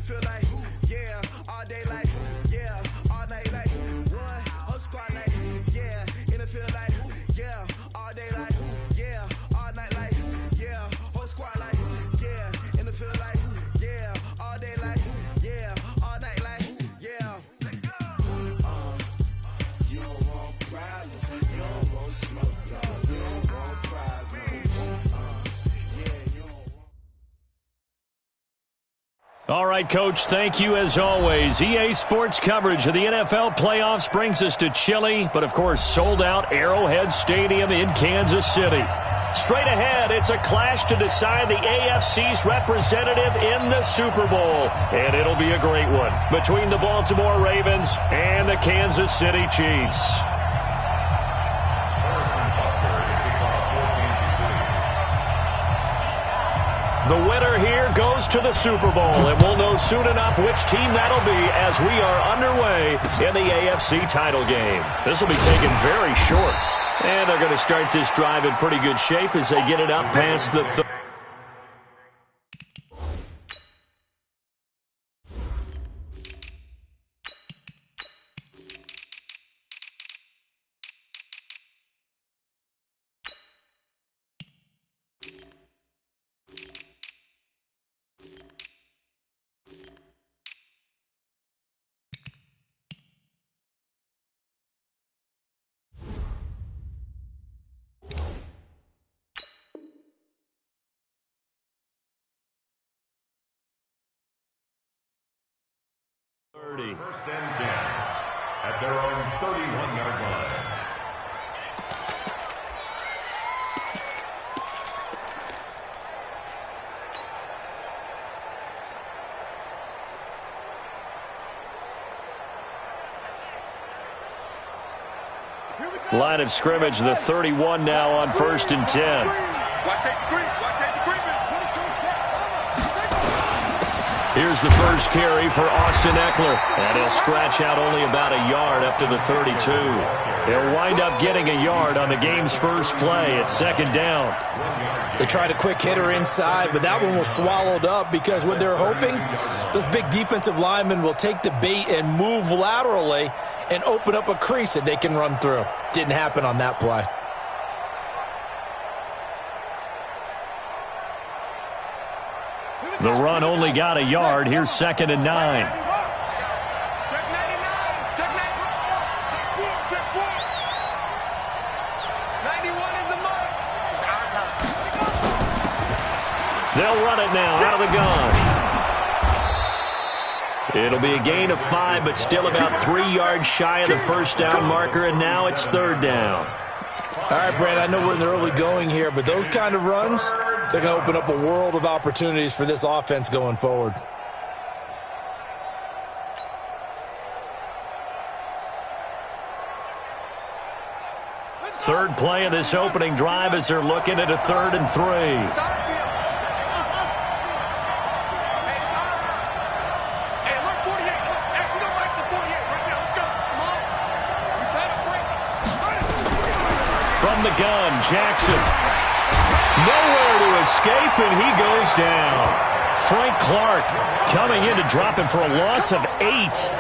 feel like, yeah, all day like, yeah, all night like, what? Whole squad like, yeah, in the field like, yeah, all day like, yeah, all night like, yeah, whole squad like, yeah, in the field like, yeah, all day like, yeah, all night like, yeah. You don't want problems, you don't want smoke, no, you don't want problems, yeah, you don't want. All right, Coach, thank you as always. EA Sports coverage of the NFL playoffs brings us to chilly, but of course sold out Arrowhead Stadium in Kansas City. Straight ahead, it's a clash to decide the AFC's representative in the Super Bowl. And it'll be a great one between the Baltimore Ravens and the Kansas City Chiefs. The winner here goes to the Super Bowl, and we'll know soon enough which team that'll be as we are underway in the AFC title game. This will be taken very short, and they're going to start this drive in pretty good shape as they get it up past the 30. First and 10 at their own 31-yard line. Line of scrimmage, the 31 now on first and 10. Here's the first carry for Austin Eckler, and he'll scratch out only about a yard up to the 32. He'll wind up getting a yard on the game's first play at second down. They tried a quick hitter inside, but that one was swallowed up because what they're hoping, those big defensive linemen will take the bait and move laterally and open up a crease that they can run through. Didn't happen on that play. The run only got a yard. Here's second and 9. Check 99. Check 91 is the mark. It's our time. They'll run it now out of the gun. It'll be a gain of 5, but still about 3 yards shy of the first down marker, and now it's third down. All right, Brad, I know we're in the early going here, but those kind of runs, they're going to open up a world of opportunities for this offense going forward. Third play of this opening drive as they're looking at a 3rd and 3. From the gun, Jackson. Nowhere to escape, and he goes down. Frank Clark coming in to drop him for a loss of 8,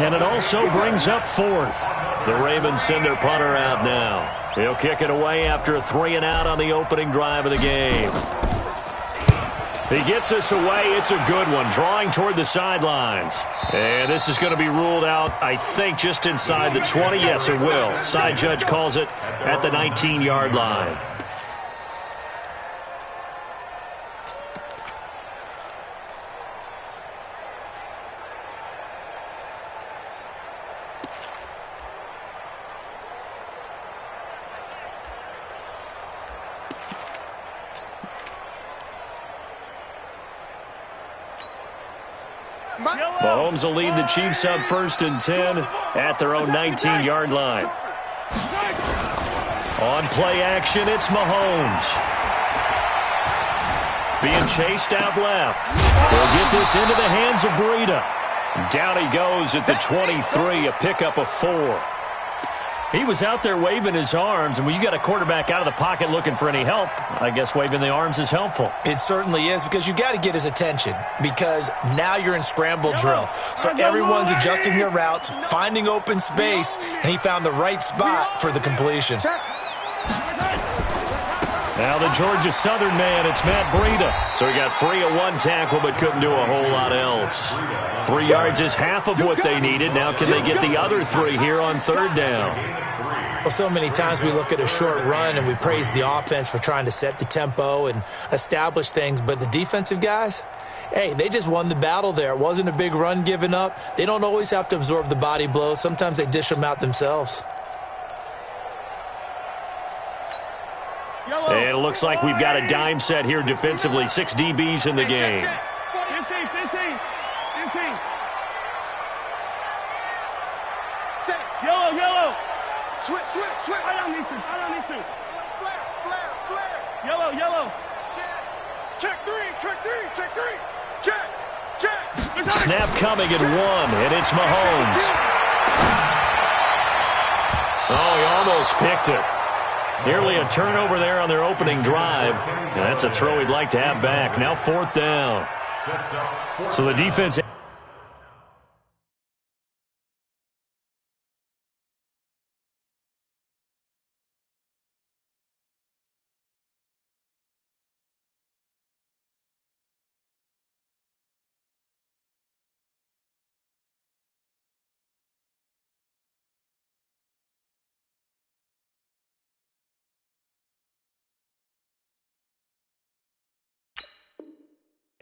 and it also brings up 4th. The Ravens send their punter out now. He'll kick it away after a 3-and-out on the opening drive of the game. He gets us away. It's a good one, drawing toward the sidelines. And this is going to be ruled out, I think, just inside the 20. Yes, it will. Side judge calls it at the 19-yard line. Mahomes will lead the Chiefs up 1st and 10 at their own 19-yard line. On play action, it's Mahomes. Being chased out left. They'll get this into the hands of Breida. Down he goes at the 23, a pickup of 4. He was out there waving his arms, and when you got a quarterback out of the pocket looking for any help, I guess waving the arms is helpful. It certainly is, because you got to get his attention, because now you're in scramble drill. So everyone's adjusting their routes, finding open space, and he found the right spot for the completion. Now the Georgia Southern man, it's Matt Breida. So he got free of one tackle but couldn't do a whole lot else. 3 yards is half of what they needed. Now can they get the other 3 here on third down? Well, so many times we look at a short run and we praise the offense for trying to set the tempo and establish things, but the defensive guys, hey, they just won the battle there. It wasn't a big run given up. They don't always have to absorb the body blows. Sometimes they dish them out themselves. And it looks like we've got a dime set here defensively. 6 DBs in the game. Yellow. Switch. I don't need to. Flare. Yellow. Check three. Check. Snap coming at 1, and it's Mahomes. Oh, he almost picked it. Nearly a turnover there on their opening drive. And that's a throw he'd like to have back. Now 4th down. So the defense...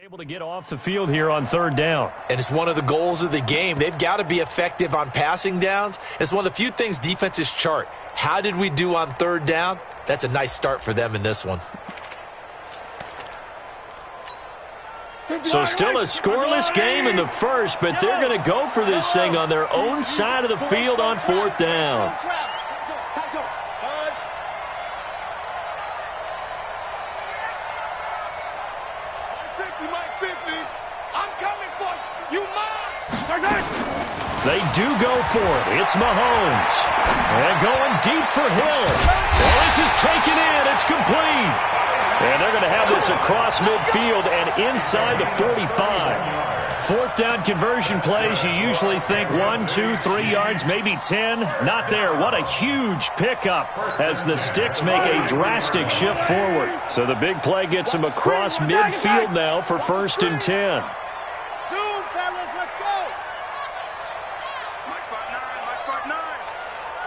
able to get off the field here on third down. And it's one of the goals of the game. They've got to be effective on passing downs. It's one of the few things defenses chart. How did we do on third down? That's a nice start for them in this one. So still a scoreless game in the first, but they're going to go for this thing on their own side of the field on 4th down. They do go for it. It's Mahomes. And going deep for Hill. And this is taken in. It's complete. And they're going to have this across midfield and inside the 45. 4th down conversion plays, you usually think 1, 2, 3 yards, maybe 10. Not there. What a huge pickup as the Sticks make a drastic shift forward. So the big play gets them across midfield now for 1st and 10.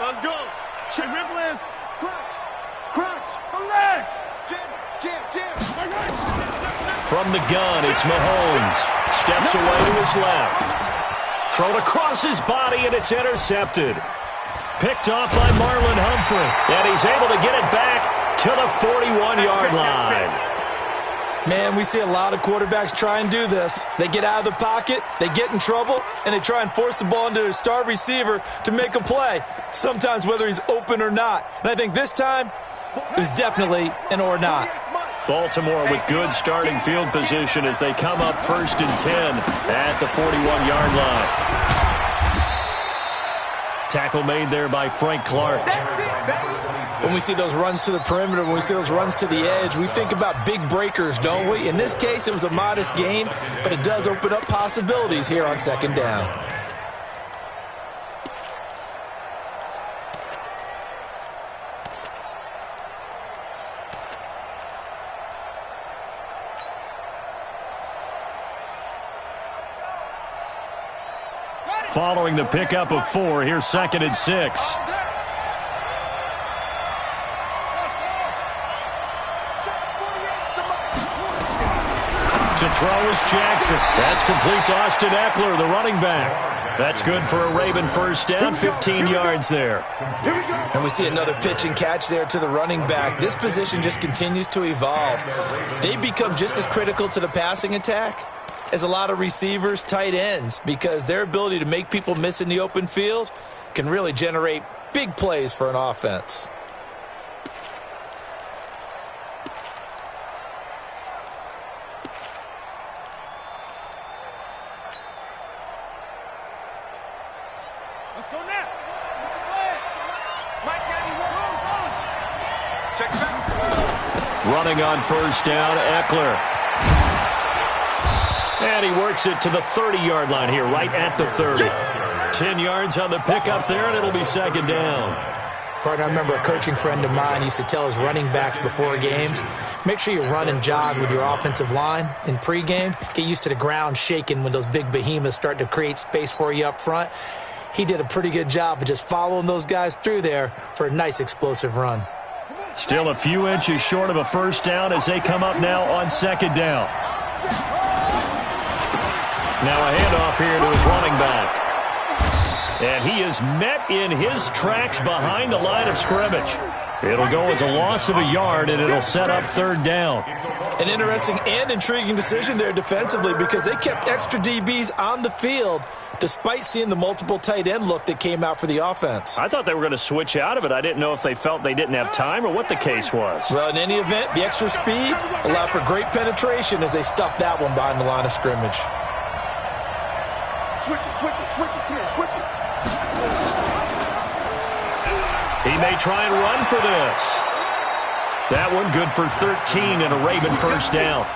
Let's go. Check Ripples. Crunch. Jam. From the gun, it's Mahomes. Steps away to his left. Thrown across his body, and it's intercepted. Picked off by Marlon Humphrey. And he's able to get it back to the 41-yard line. Man, we see a lot of quarterbacks try and do this. They get out of the pocket, they get in trouble, and they try and force the ball into their star receiver to make a play, sometimes whether he's open or not. And I think this time, it was definitely an or not. Baltimore with good starting field position as they come up 1st and 10 at the 41-yard line. Tackle made there by Frank Clark. When we see those runs to the perimeter, when we see those runs to the edge, we think about big breakers, don't we? In this case, it was a modest game, but it does open up possibilities here on 2nd down. Following the pickup of 4, here's 2nd and 6. To throw is Jackson. That's complete to Austin Eckler, the running back. That's good for a Raven 1st down, 15 yards there. And we see another pitch and catch there to the running back. This position just continues to evolve. They become just as critical to the passing attack as a lot of receivers, tight ends, because their ability to make people miss in the open field can really generate big plays for an offense. Running on first down, Eckler. And he works it to the 30-yard line here, right at the 30. 10 yards on the pickup there, and it'll be second down. Partner, I remember a coaching friend of mine used to tell his running backs before games, make sure you run and jog with your offensive line in pregame. Get used to the ground shaking when those big behemoths start to create space for you up front. He did a pretty good job of just following those guys through there for a nice explosive run. Still a few inches short of a first down as they come up now on second down. Now a handoff here to his running back. And he is met in his tracks behind the line of scrimmage. It'll go as a loss of a yard, and it'll set up third down. An interesting and intriguing decision there defensively because they kept extra DBs on the field despite seeing the multiple tight end look that came out for the offense. I thought they were going to switch out of it. I didn't know if they felt they didn't have time or what the case was. Well, in any event, the extra speed allowed for great penetration as they stuffed that one behind the line of scrimmage. Switch it, come here, switch it. He may try and run for this. That one good for 13 and a Raven first down.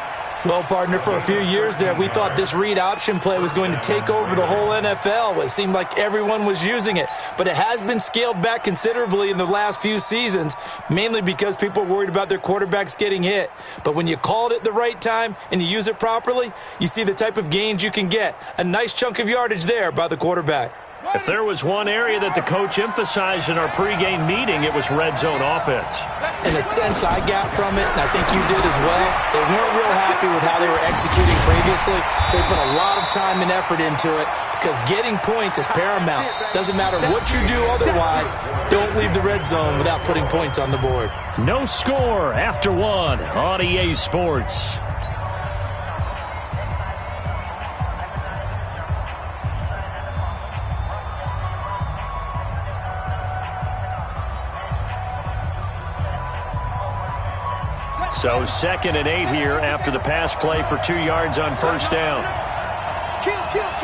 Well, partner, for a few years there, we thought this read option play was going to take over the whole NFL. It seemed like everyone was using it. But it has been scaled back considerably in the last few seasons, mainly because people are worried about their quarterbacks getting hit. But when you call it at the right time and you use it properly, you see the type of gains you can get. A nice chunk of yardage there by the quarterback. If there was one area that the coach emphasized in our pregame meeting, it was red zone offense. In a sense I got from it, and I think you did as well, they weren't real happy with how they were executing previously, so they put a lot of time and effort into it because getting points is paramount. Doesn't matter what you do otherwise, don't leave the red zone without putting points on the board. No score after one on EA Sports. So 2nd and 8 here after the pass play for 2 yards on first down. Kill, turn up.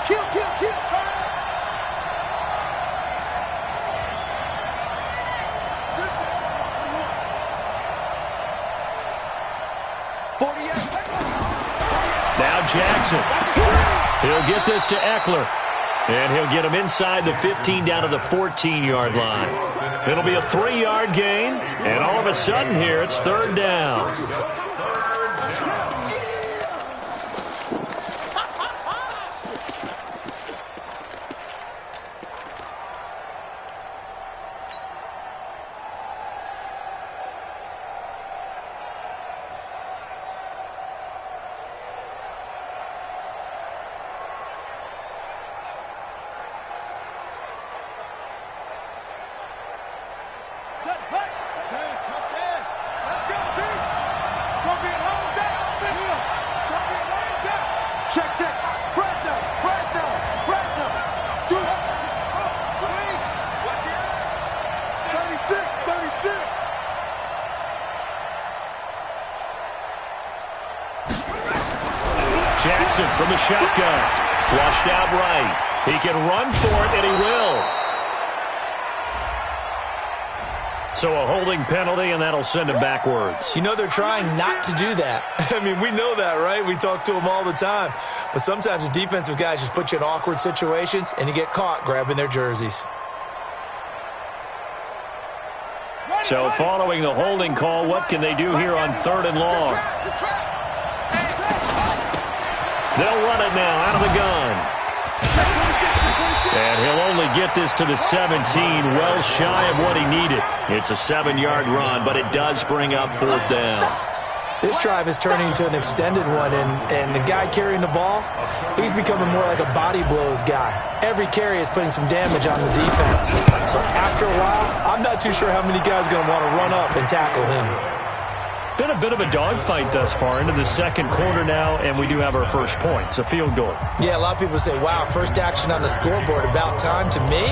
Kill, turn up. Now Jackson. He'll get this to Eckler. And he'll get him inside the 15 down to the 14-yard line. It'll be a 3-yard gain, and all of a sudden here it's third down. Jackson from the shotgun. Flushed out right. He can run for it, and he will. So a holding penalty, and that'll send him backwards. You know they're trying not to do that. I mean, we know that, right? We talk to them all the time. But sometimes the defensive guys just put you in awkward situations, and you get caught grabbing their jerseys. So following the holding call, what can they do here on 3rd and long? They'll run it now out of the gun. And he'll only get this to the 17, well shy of what he needed. It's a 7-yard run, but it does bring up 4th down. This drive is turning into an extended one, and the guy carrying the ball, he's becoming more like a body blows guy. Every carry is putting some damage on the defense. So after a while, I'm not too sure how many guys are going to want to run up and tackle him. Been a bit of a dogfight thus far into the 2nd quarter now, and we do have our first points, a field goal. Yeah, a lot of people say, wow, first action on the scoreboard, about time. To me,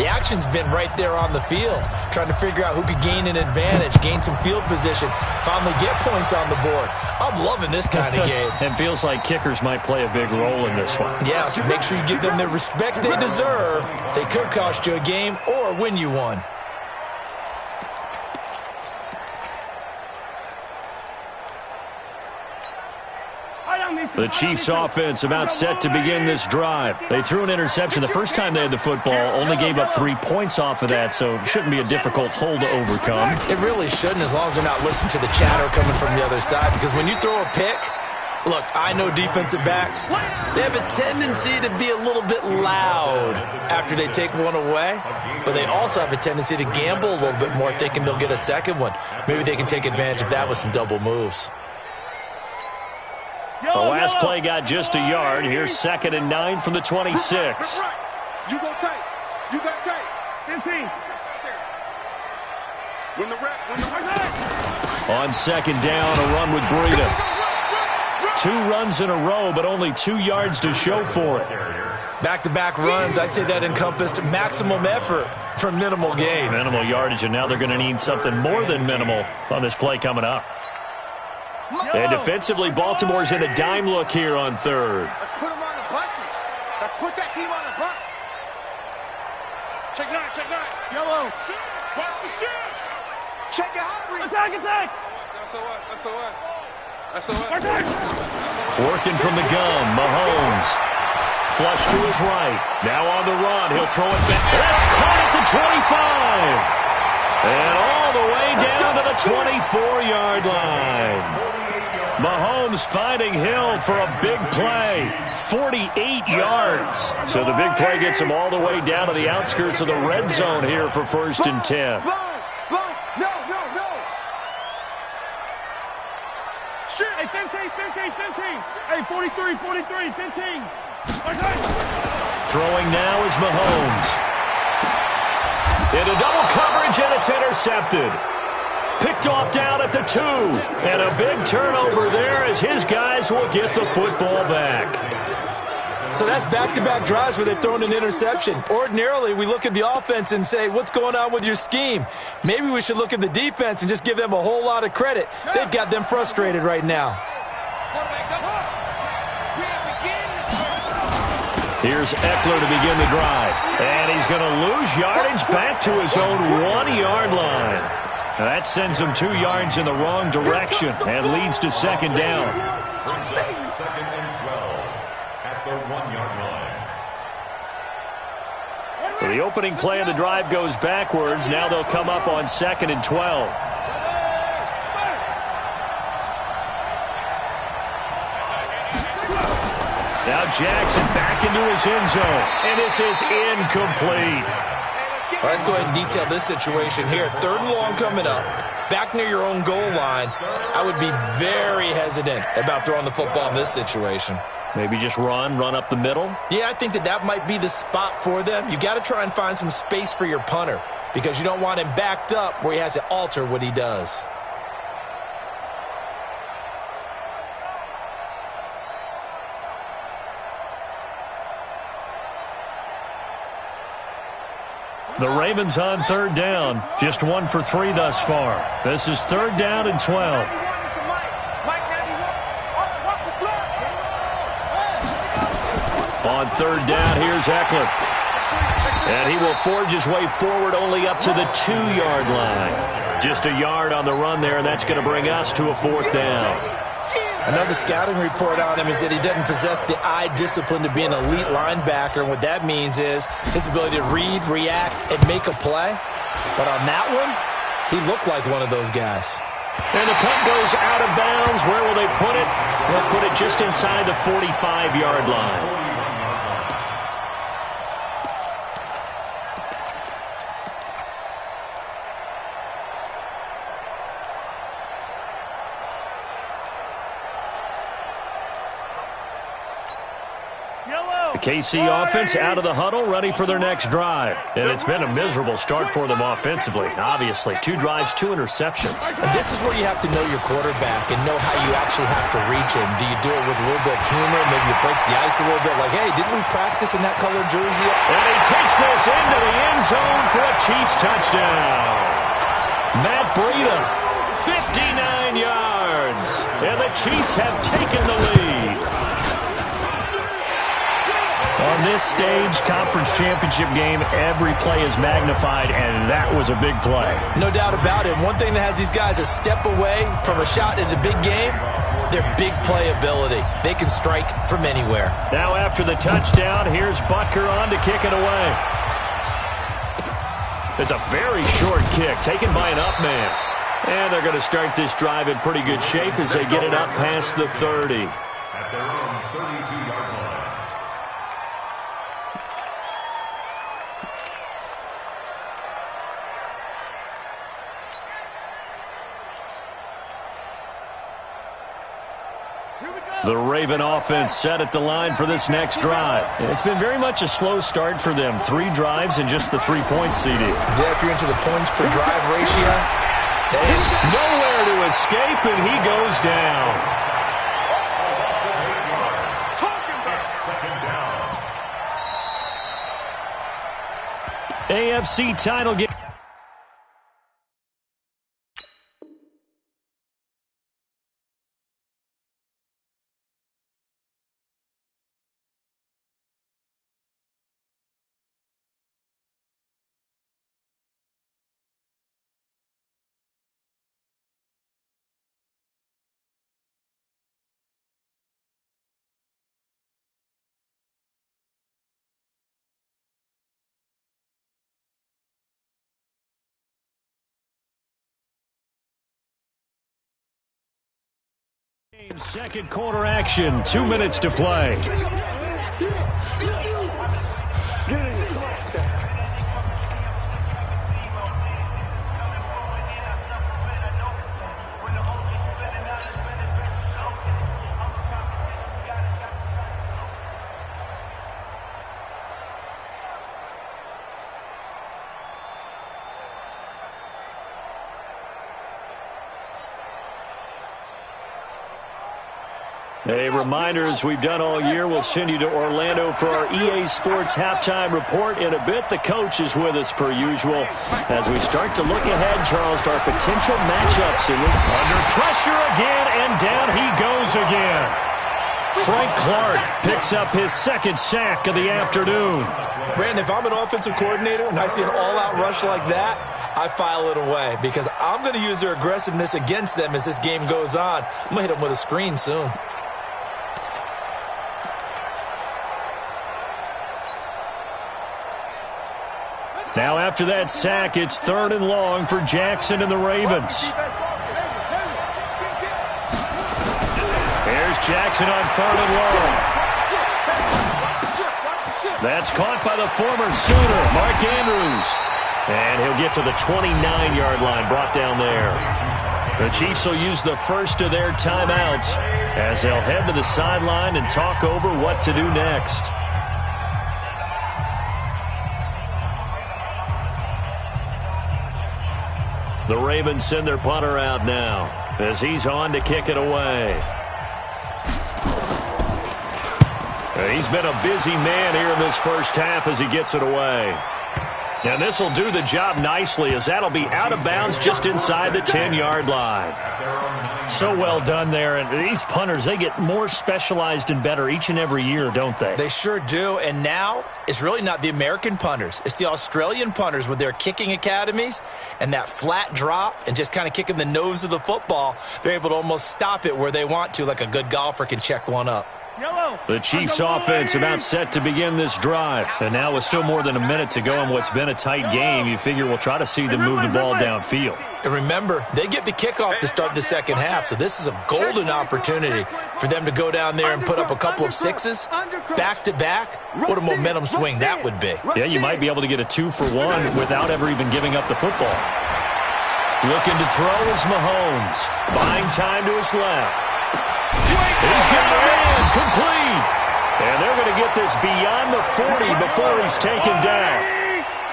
the action's been right there on the field, trying to figure out who could gain an advantage, gain some field position, finally get points on the board. I'm loving this kind of game. It feels like kickers might play a big role in this one. Yeah, so make sure you give them the respect they deserve. They could cost you a game or win you one. The Chiefs offense about set to begin this drive. They threw an interception the first time they had the football, only gave up 3 points off of that, so it shouldn't be a difficult hole to overcome. It really shouldn't, as long as they're not listening to the chatter coming from the other side, because when you throw a pick, look, I know defensive backs, they have a tendency to be a little bit loud after they take one away, but they also have a tendency to gamble a little bit more, thinking they'll get a second one. Maybe they can take advantage of that with some double moves. The last play got just a yard. Here's 2nd and 9 from the 26. You go tight. You got tight. 15. When the On 2nd down, a run with Breida. 2 runs in a row, but only 2 yards to show for it. Back-to-back runs, I'd say that encompassed maximum effort for minimal gain. Minimal yardage, and now they're going to need something more than minimal on this play coming up. And defensively, Baltimore's in a dime look here on 3rd. Let's put them on the buses. Let's put that team on the bus. Check 9, check 9. Yellow. Watch the shit. Check it out. Attack, attack. SOS. Working from the gun, Mahomes. Flush to his right. Now on the run. He'll throw it back. That's caught at the 25. And all the way down to the 24-yard line. Mahomes finding Hill for a big play. 48 yards. So the big play gets him all the way down to the outskirts of the red zone here for 1st and 10. No. Shit. Hey, 15. Hey, 43, 15. Throwing now is Mahomes. Into double coverage, and it's intercepted. Picked off down at the 2. And a big turnover there as his guys will get the football back. So that's back-to-back drives where they've thrown an interception. Ordinarily, we look at the offense and say, what's going on with your scheme? Maybe we should look at the defense and just give them a whole lot of credit. They've got them frustrated right now. Here's Eckler to begin the drive. And he's going to lose yardage back to his own 1-yard line. Now that sends him 2 yards in the wrong direction and leads to 2nd down. 2nd and 12 at the 1-yard line. So the opening play of the drive goes backwards. Now they'll come up on 2nd and 12. Now Jackson back into his end zone, and this is incomplete. All right, let's go ahead and detail this situation here. 3rd and long coming up. Back near your own goal line. I would be very hesitant about throwing the football in this situation. Maybe just run up the middle? Yeah, I think that might be the spot for them. You got to try and find some space for your punter because you don't want him backed up where he has to alter what he does. The Ravens on 3rd down. Just 1 for 3 thus far. This is 3rd down and 12. On 3rd down, here's Eckler. And he will forge his way forward only up to the 2-yard line. Just a yard on the run there, and that's going to bring us to a 4th down. Another scouting report on him is that he doesn't possess the eye discipline to be an elite linebacker. And what that means is his ability to read, react, and make a play. But on that one, he looked like one of those guys. And the punt goes out of bounds. Where will they put it? They'll put it just inside the 45-yard line. KC offense out of the huddle, ready for their next drive. And it's been a miserable start for them offensively, obviously. 2 drives, 2 interceptions. And this is where you have to know your quarterback and know how you actually have to reach him. Do you do it with a little bit of humor? Maybe you break the ice a little bit like, hey, didn't we practice in that colored jersey? And he takes this into the end zone for a Chiefs touchdown. Matt Breida, 59 yards. And the Chiefs have taken the lead. On this stage, conference championship game, every play is magnified, and that was a big play. No doubt about it. One thing that has these guys a step away from a shot at the big game, their big playability. They can strike from anywhere. Now after the touchdown, here's Butker on to kick it away. It's a very short kick taken by an up man. And they're going to start this drive in pretty good shape as they get it up past the 30. At their own 32-yard line. The Raven offense set at the line for this next drive. It's been very much a slow start for them. 3 drives and just the 3-point CD. Yeah, if you're into the points per drive ratio. It's nowhere to escape, and he goes down. AFC title game. Second quarter action, 2 minutes to play. A reminder, as we've done all year, we'll send you to Orlando for our EA Sports halftime report in a bit. The coach is with us per usual as we start to look ahead, Charles, to our potential matchups. Under pressure again, and down he goes again. Frank Clark picks up his second sack of the afternoon. Brandon, if I'm an offensive coordinator and I see an all-out rush like that, I file it away because I'm going to use their aggressiveness against them as this game goes on. I'm going to hit them with a screen soon. Now after that sack, it's 3rd and long for Jackson and the Ravens. Here's Jackson on 3rd and long. That's caught by the former Sooner, Mark Andrews. And he'll get to the 29-yard line, brought down there. The Chiefs will use the first of their timeouts as they'll head to the sideline and talk over what to do next. The Ravens send their punter out now as he's on to kick it away. He's been a busy man here in this first half as he gets it away. And this will do the job nicely as that'll be out of bounds just inside the 10-yard line. So well done there. And these punters, they get more specialized and better each and every year, don't they? They sure do. And now it's really not the American punters. It's the Australian punters with their kicking academies and that flat drop and just kind of kicking the nose of the football. They're able to almost stop it where they want to, like a good golfer can check one up. The Chiefs offense about set to begin this drive. And now with still more than a minute to go in what's been a tight game, you figure we'll try to see them move the ball downfield. And remember, they get the kickoff to start the second half, so this is a golden opportunity for them to go down there and put up a couple of sixes back-to-back. What a momentum swing that would be. Yeah, you might be able to get a 2-for-1 without ever even giving up the football. Looking to throw is Mahomes. Buying time to his left. He's got it in, complete. And they're going to get this beyond the 40 before he's taken down.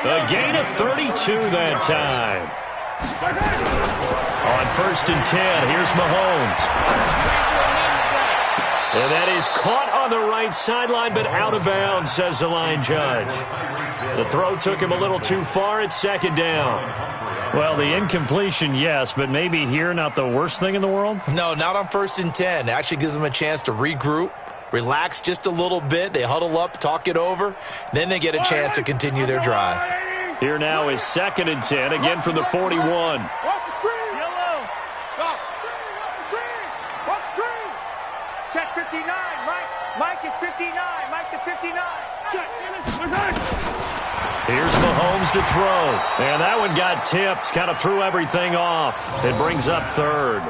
A gain of 32 that time. On 1st and 10, here's Mahomes. And that is caught on the right sideline, but out of bounds, says the line judge. The throw took him a little too far. It's 2nd down. Well, the incompletion, yes, but maybe here not the worst thing in the world? No, not on 1st and 10. It actually gives them a chance to regroup, relax just a little bit. They huddle up, talk it over. Then they get a chance to continue their drive. Here now is 2nd and 10, again from the 41. Watch the screen. Yellow. Stop. Watch the screen. Watch the screen. Mike is 59. Mike to 59. Check. Here's Mahomes to throw. And that one got tipped. Kind of threw everything off. It brings up third.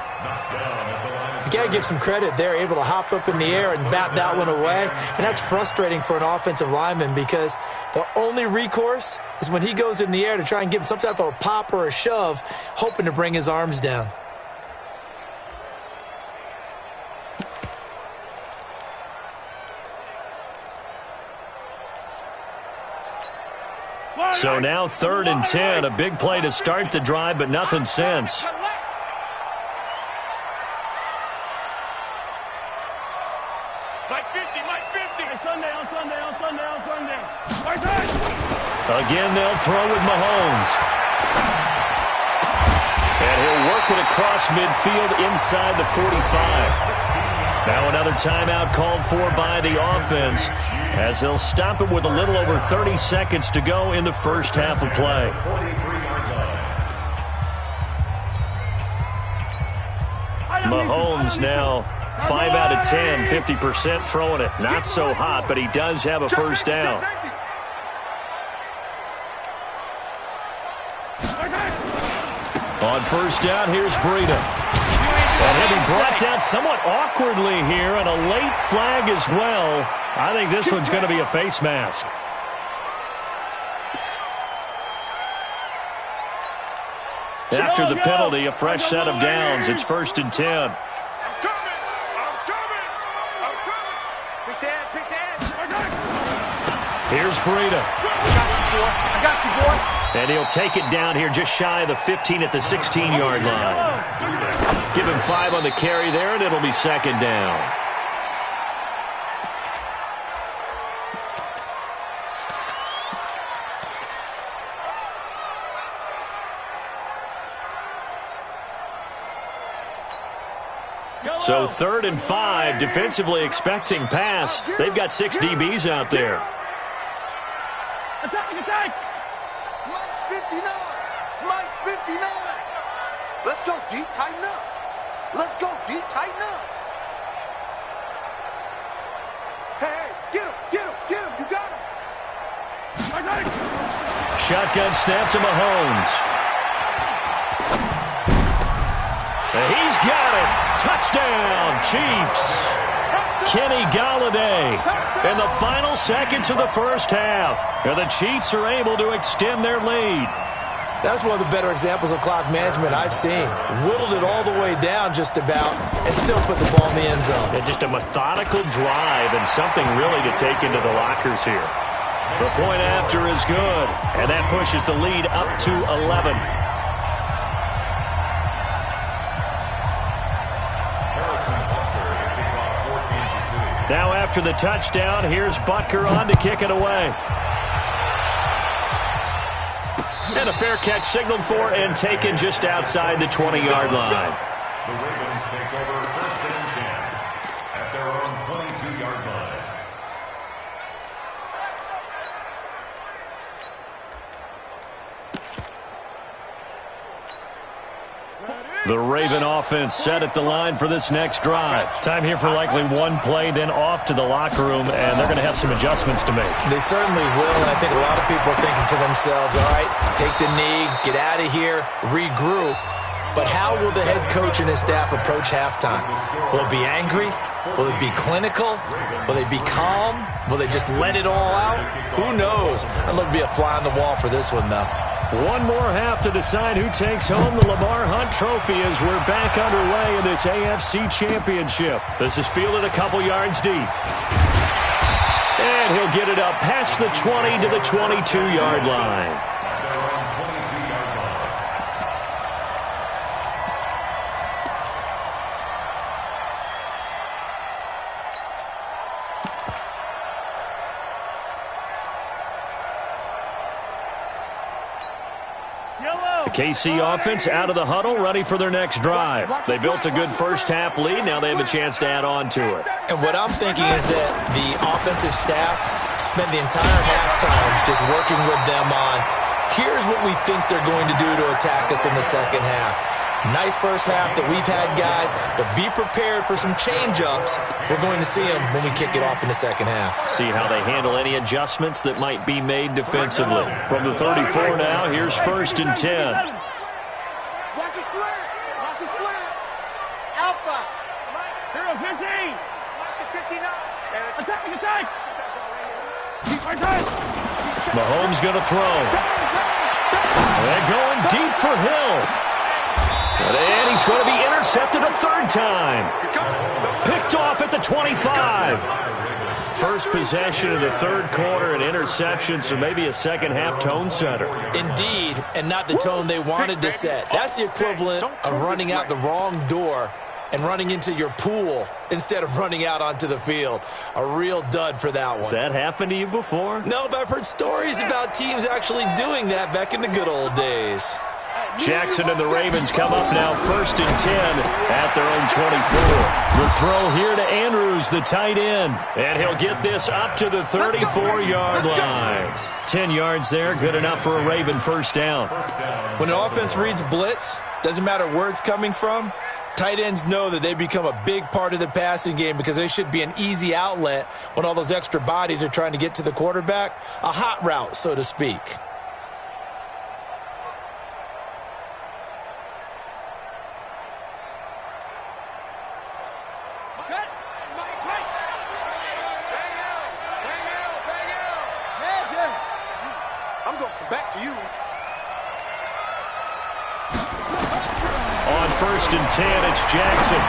You got to give some credit. They're able to hop up in the air and bat that one away. And that's frustrating for an offensive lineman because the only recourse is when he goes in the air to try and give him some type of a pop or a shove, hoping to bring his arms down. So now 3rd and 10. A big play to start the drive, but nothing since. Again, they'll throw with Mahomes. And he'll work it across midfield inside the 45. Now another timeout called for by the offense as they'll stop it with a little over 30 seconds to go in the first half of play. Mahomes now 5 out of 10, 50% throwing it. Not so hot, but he does have a first down. On first down, here's Breida. And he'll be brought down somewhat awkwardly here, and a late flag as well. I think this one's going to be a face mask. After the penalty, a fresh set of downs. It's 1st and 10. Here's Breida. I got you, boy. And he'll take it down here just shy of the 15 at the 16-yard line. Give him 5 on the carry there, and it'll be 2nd down. So 3rd and 5, defensively expecting pass. They've got 6 DBs out there. Attack, attack! Mike's 59. Mike's 59. Let's go, D. Tighten up. Let's go, D. Tighten up. Hey, get him, get him, get him. You got him. Shotgun snap to Mahomes. And he's got it. Touchdown, Chiefs. Kenny Golladay in the final seconds of the first half. And the Chiefs are able to extend their lead. That's one of the better examples of clock management I've seen. Whittled it all the way down just about and still put the ball in the end zone. Yeah, just a methodical drive and something really to take into the lockers here. The point after is good, and that pushes the lead up to 11. Now after the touchdown, here's Butker on to kick it away. And a fair catch signaled for and taken just outside the 20-yard line. The Ravens take over 1st and 10 at their own 22-yard line. The Raven offense set at the line for this next drive. Time here for likely one play, then off to the locker room, and they're going to have some adjustments to make. They certainly will, and I think a lot of people are thinking to themselves, all right, take the knee, get out of here, regroup. But how will the head coach and his staff approach halftime? Will it be angry? Will it be clinical? Will they be calm? Will they just let it all out? Who knows? I'd love to be a fly on the wall for this one, though. One more half to decide who takes home the Lamar Hunt Trophy as we're back underway in this AFC Championship. This is fielded a couple yards deep. And he'll get it up past the 20 to the 22-yard line. KC offense out of the huddle, ready for their next drive. They built a good first half lead. Now they have a chance to add on to it. And what I'm thinking is that the offensive staff spent the entire halftime just working with them on, here's what we think they're going to do to attack us in the second half. Nice first half that we've had, guys, but be prepared for some change-ups. We're going to see them when we kick it off in the second half. See how they handle any adjustments that might be made defensively. From the 34 now, here's 1st and 10. Watch the slant. Watch the slant. Alpha. 0-15. Watch the 59. Attack. Mahomes going to throw. They're going deep for Hill. And he's going to be intercepted a third time. Picked off at the 25. First possession of the third quarter, an interception, so maybe a second half tone setter. Indeed, and not the tone they wanted to set. That's the equivalent of running out the wrong door and running into your pool instead of running out onto the field. A real dud for that one. Has that happened to you before? No, but I've heard stories about teams actually doing that back in the good old days. Jackson and the Ravens come up now 1st and 10 at their own 24. The throw here to Andrews, the tight end. And he'll get this up to the 34-yard line. 10 yards there, good enough for a Raven first down. When an offense reads blitz, doesn't matter where it's coming from, tight ends know that they become a big part of the passing game because they should be an easy outlet when all those extra bodies are trying to get to the quarterback. A hot route, so to speak. I'm going to come back to you. On 1st and 10, it's Jackson.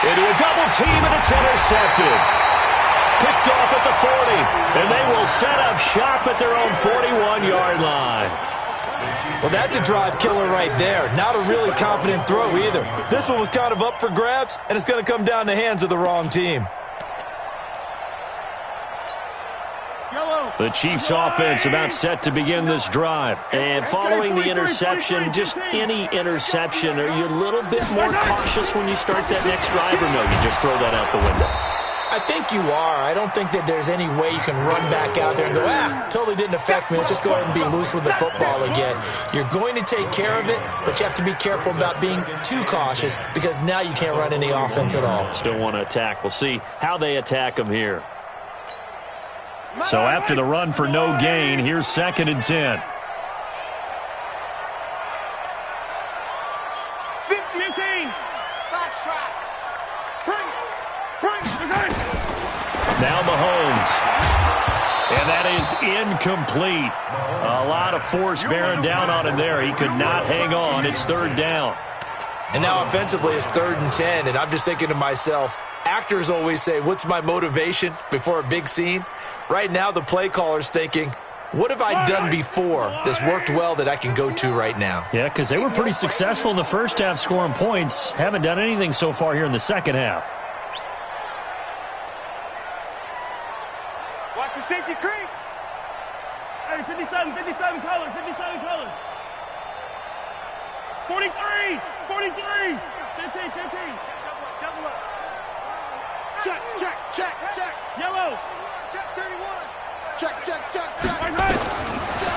Into a double team, and it's intercepted. Picked off at the 40, and they will set up shop at their own 41-yard line. Well, that's a drive killer right there. Not a really confident throw either. This one was kind of up for grabs, and it's going to come down the hands of the wrong team. The Chiefs offense about set to begin this drive. And following the interception, just any interception, are you a little bit more cautious when you start that next drive, or no, you just throw that out the window? I think you are. I don't think that there's any way you can run back out there and go, totally didn't affect me. Let's just go ahead and be loose with the football again. You're going to take care of it, but you have to be careful about being too cautious because now you can't run any offense at all. Still want to attack. We'll see how they attack them here. So after the run for no gain, here's 2nd and 10. 15. Box trap. Bring. Now Mahomes. And that is incomplete. A lot of force bearing down on him there. He could not hang on. It's 3rd down. And now offensively it's 3rd and 10, and I'm just thinking to myself, actors always say, what's my motivation before a big scene? Right now the play caller's thinking, what have I done before that's worked well that I can go to right now? Yeah, because they were pretty successful in the first half scoring points. Haven't done anything so far here in the second half. Watch the safety creep. Hey, 57 colors. 43. 15. Double up. Check. Yellow. Check 31. Check.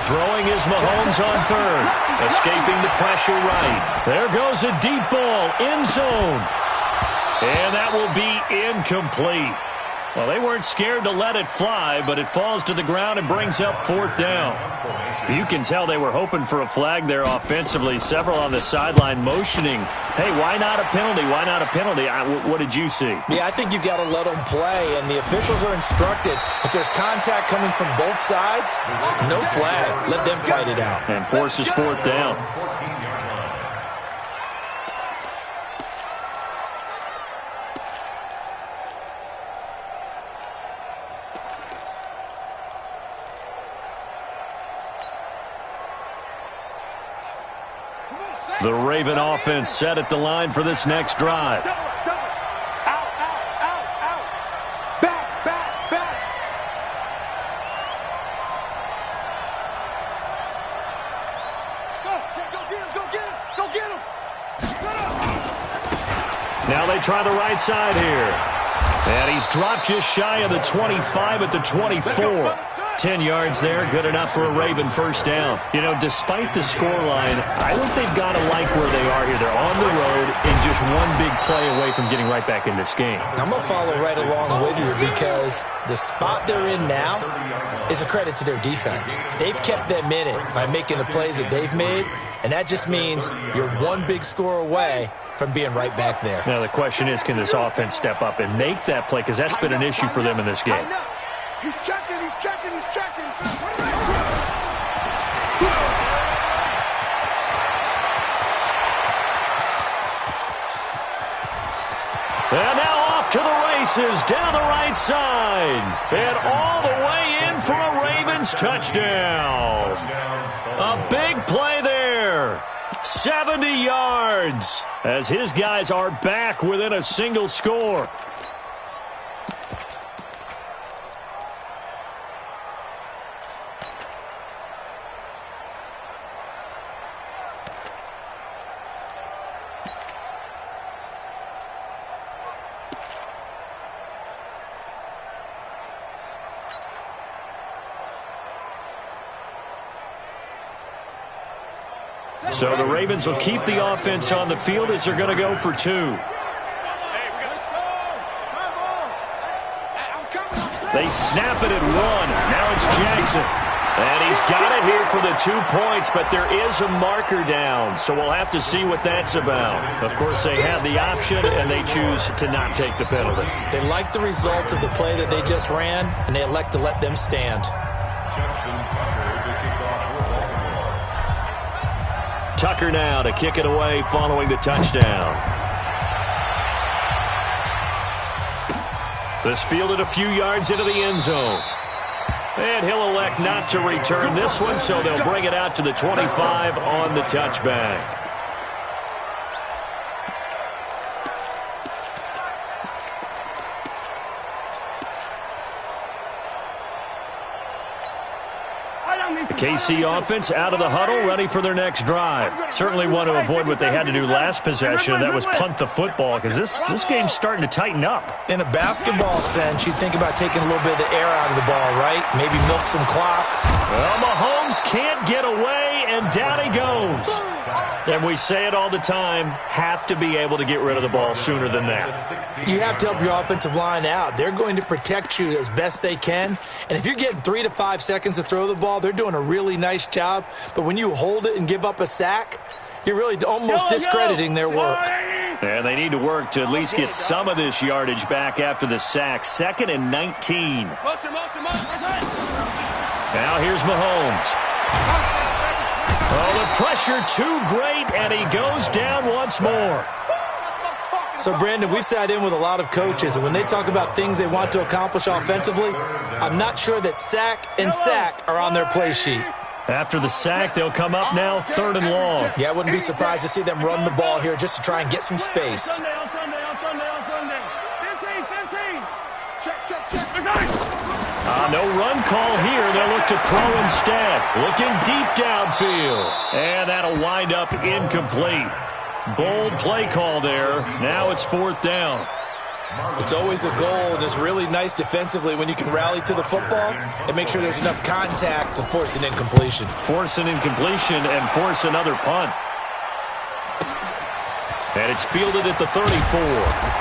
Throwing is Mahomes on 3rd. Escaping the pressure right. There goes a deep ball. End zone. And that will be incomplete. Well, they weren't scared to let it fly, but it falls to the ground and brings up 4th down. You can tell they were hoping for a flag there offensively. Several on the sideline motioning, hey, why not a penalty? Why not a penalty? What did you see? Yeah, I think you've got to let them play, and the officials are instructed. If there's contact coming from both sides, no flag. Let them fight it out. And forces 4th down. The Raven offense set at the line for this next drive. Out. Back. Go get him. Now they try the right side here. And he's dropped just shy of the 25 at the 24. 10 yards there, good enough for a Raven first down. You know, despite the scoreline, I think they've got to like where they are here. They're on the road and just one big play away from getting right back in this game. I'm going to follow right along with you because the spot they're in now is a credit to their defense. They've kept them in it by making the plays that they've made, and that just means you're one big score away from being right back there. Now, the question is, can this offense step up and make that play? Because that's been an issue for them in this game. He's checking, he's checking, he's checking. And now off to the races down the right side. And all the way in for a Ravens touchdown. A big play there. 70 yards as his guys are back within a single score. So the Ravens will keep the offense on the field as they're going to go for 2. They snap it and run. Now it's Jackson. And he's got it here for the 2 points, but there is a marker down, so we'll have to see what that's about. Of course, they have the option, and they choose to not take the penalty. They like the results of the play that they just ran, and they elect to let them stand. Tucker now to kick it away following the touchdown. This fielded a few yards into the end zone. And he'll elect not to return this one, so they'll bring it out to the 25 on the touchback. The KC offense out of the huddle, ready for their next drive. Certainly want to avoid what they had to do last possession, and that was punt the football, because this game's starting to tighten up. In a basketball sense, you think about taking a little bit of the air out of the ball, right? Maybe milk some clock. Well, Mahomes can't get away, and down he goes. And we say it all the time, have to be able to get rid of the ball sooner than that. You have to help your offensive line out. They're going to protect you as best they can. And if you're getting 3 to 5 seconds to throw the ball, they're doing a really nice job. But when you hold it and give up a sack, you're really almost discrediting their work. And they need to work to at least get some of this yardage back after the sack. 2nd and 19. Now here's Mahomes. Oh, the pressure too great, and he goes down once more. So, Brandon, we've sat in with a lot of coaches, and when they talk about things they want to accomplish offensively, I'm not sure that sack and sack are on their play sheet. After the sack, they'll come up now 3rd and long. Yeah, I wouldn't be surprised to see them run the ball here just to try and get some space. No run call here. They'll look to throw instead. Looking deep downfield. And that'll wind up incomplete. Bold play call there. Now it's 4th down. It's always a goal, and it's really nice defensively when you can rally to the football and make sure there's enough contact to force an incompletion. Force an incompletion and force another punt. And it's fielded at the 34.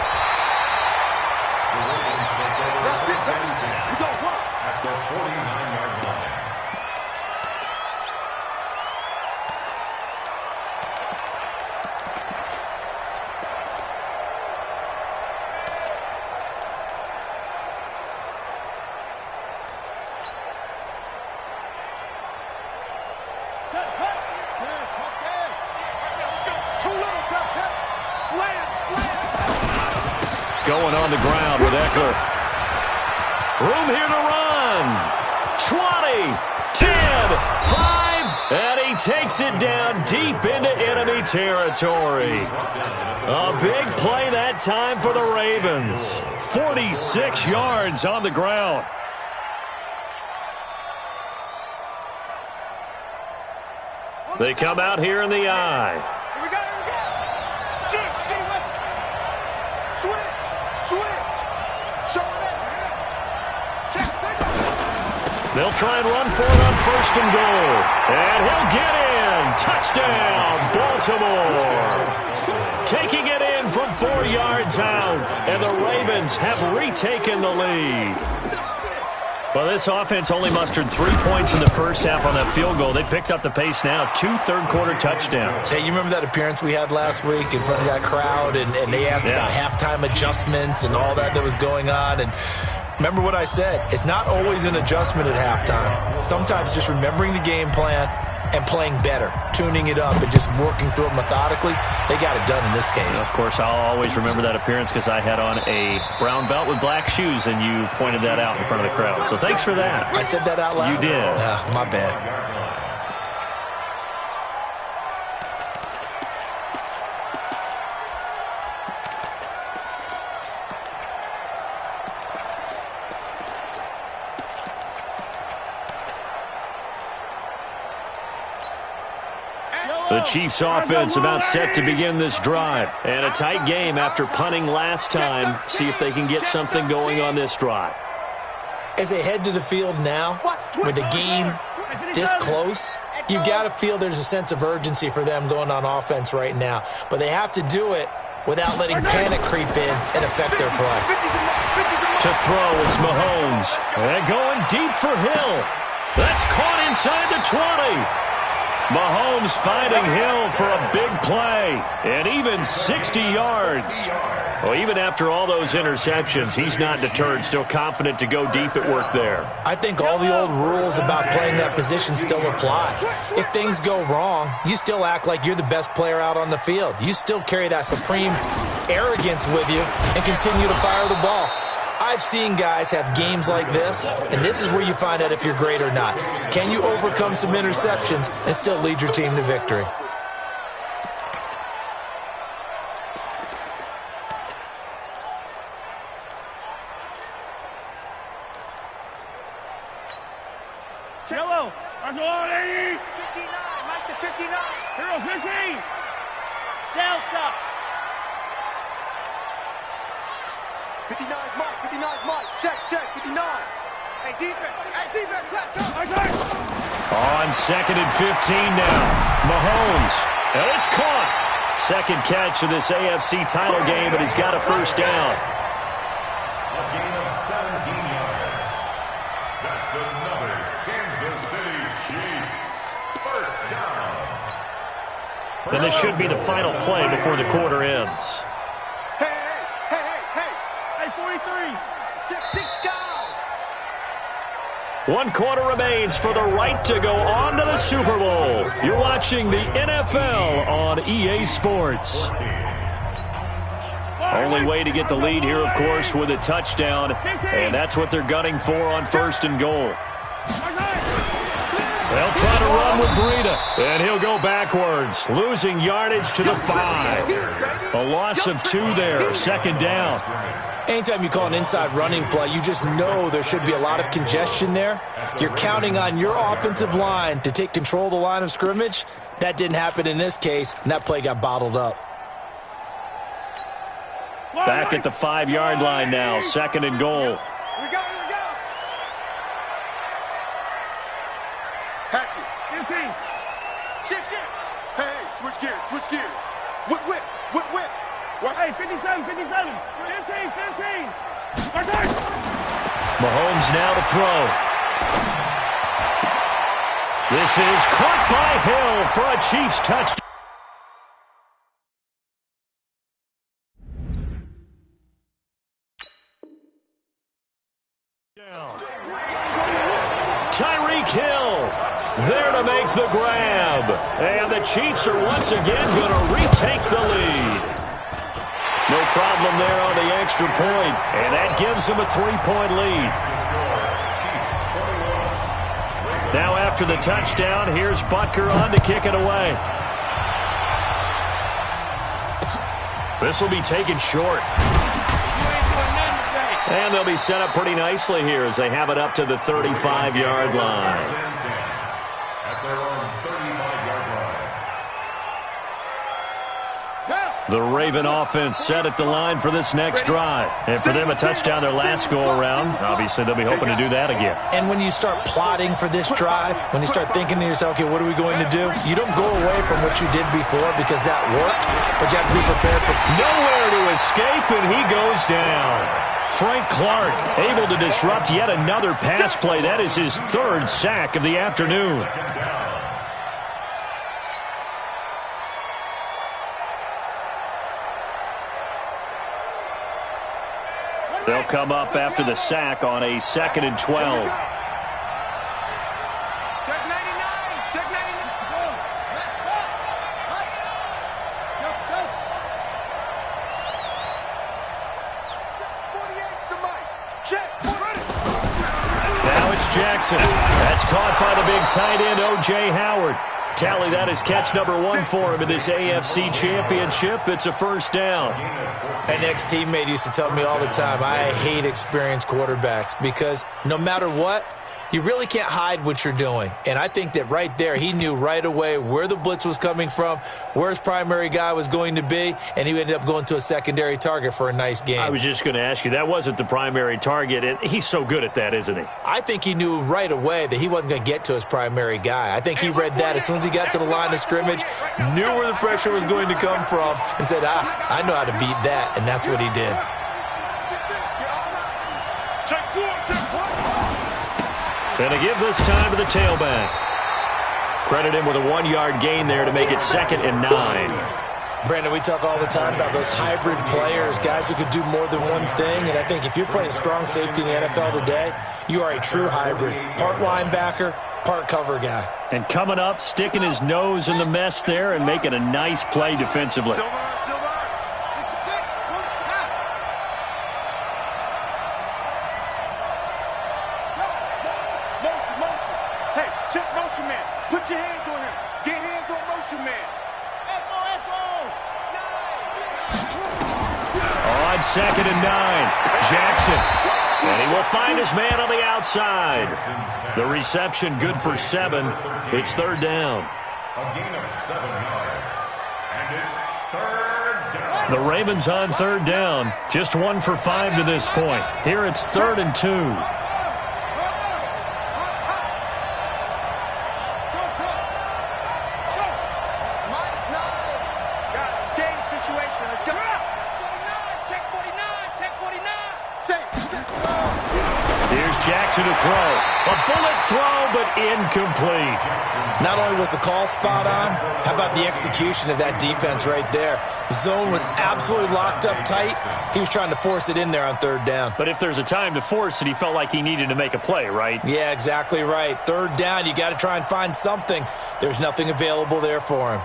Going on the ground with Eckler. Room here to run. 20, 10, 5, and he takes it down deep into enemy territory. A big play that time for the Ravens. 46 yards on the ground. They come out here in the eye. Here we go, here we go. Switch. Show it. Check. They'll try and run for it on first and goal. And he'll get in. Touchdown, Baltimore. Taking it in from 4 yards out. And the Ravens have retaken the lead. Well, this offense only mustered 3 points in the first half on that field goal. They picked up the pace now. 2 third-quarter touchdowns. Hey, you remember that appearance we had last week in front of that crowd? And they asked about halftime adjustments and all that was going on. And remember what I said. It's not always an adjustment at halftime. Sometimes just remembering the game plan and playing better, tuning it up, and just working through it methodically. They got it done in this case. And of course, I'll always remember that appearance because I had on a brown belt with black shoes, and you pointed that out in front of the crowd. So thanks for that. I said that out loud? You did. My bad. The Chiefs offense about set to begin this drive. And a tight game after punting last time. See if they can get something going on this drive. As they head to the field now, with the game this close, you've got to feel there's a sense of urgency for them going on offense right now. But they have to do it without letting panic creep in and affect their play. To throw, it's Mahomes. They're going deep for Hill. That's caught inside the 20. Mahomes finding Hill for a big play, and even 60 yards. Well, even after all those interceptions, he's not deterred, still confident to go deep at work there. I think all the old rules about playing that position still apply. If things go wrong, you still act like you're the best player out on the field. You still carry that supreme arrogance with you and continue to fire the ball. I've seen guys have games like this, and this is where you find out if you're great or not. Can you overcome some interceptions and still lead your team to victory? Yellow, that's all 80. 59, Mike to 59. Hero 15. Delta. 59 Mike, 59 Mike. Check, 59. Hey, defense, let's go. On second and 15 now. Mahomes. And it's caught. Second catch of this AFC title game, and he's got a first down. A gain of 17 yards. That's another Kansas City Chiefs first down. And this should be the final play before the quarter ends. Hey, 43. Check 6 down. 1 quarter remains for the right to go on to the Super Bowl. You're watching the NFL on EA Sports. Only way to get the lead here, of course, with a touchdown. And that's what they're gunning for on first and goal. They'll try to run with Breida, and he'll go backwards, losing yardage to the 5. A loss of 2 there, second down. Anytime you call an inside running play, you just know there should be a lot of congestion there. You're counting on your offensive line to take control of the line of scrimmage. That didn't happen in this case, and that play got bottled up. Back at the 5-yard line now, second and goal. Here we go. Action. 15. Shift. Hey, switch gears. Whip. Watch. Hey, 57. 15. Mahomes now to throw. This is caught by Hill for a Chiefs touchdown. Tyreek Hill there to make the grab. And the Chiefs are once again going to retake the lead. No problem there on the extra point, and that gives them a 3-point lead. Now after the touchdown, here's Butker on to kick it away. This will be taken short. And they'll be set up pretty nicely here as they have it up to the 35-yard line. The Raven offense set at the line for this next drive. And for them, a touchdown their last go-around. Obviously, they'll be hoping to do that again. And when you start plotting for this drive, when you start thinking to yourself, okay, what are we going to do? You don't go away from what you did before because that worked, but you have to be prepared for nowhere to escape, and he goes down. Frank Clark able to disrupt yet another pass play. That is his third sack of the afternoon. They'll come up after the sack on a 2nd and 12. Check 99. Check 99. Now it's Jackson. That's caught by the big tight end, O.J. Howard. Tally, that is catch number 1 for him in this AFC Championship. It's a first down. An ex-teammate used to tell me all the time, I hate experienced quarterbacks because no matter what, you really can't hide what you're doing. And I think that right there, he knew right away where the blitz was coming from, where his primary guy was going to be, and he ended up going to a secondary target for a nice game. I was just going to ask you, that wasn't the primary target, and he's so good at that, isn't he? I think he knew right away that he wasn't going to get to his primary guy. I think he read that as soon as he got to the line of scrimmage, knew where the pressure was going to come from, and said, I know how to beat that, and that's what he did. Going to give this time to the tailback. Credit him with a 1-yard gain there to make it 2nd and 9. Brandon, we talk all the time about those hybrid players, guys who could do more than one thing. And I think if you're playing strong safety in the NFL today, you are a true hybrid. Part linebacker, part cover guy. And coming up, sticking his nose in the mess there and making a nice play defensively. On 2nd and 9, Jackson. And he will find his man on the outside. The reception good for 7. It's 3rd down. A gain of 7 yards. And it's 3rd down. The Ravens on 3rd down. Just 1 for 5 to this point. Here it's 3rd and 2. Jackson to throw. A bullet throw, but incomplete. Not only was the call spot on, how about the execution of that defense right there? The zone was absolutely locked up tight. He was trying to force it in there on 3rd down. But if there's a time to force it, he felt like he needed to make a play, right? Yeah, exactly right. 3rd down, you got to try and find something. There's nothing available there for him.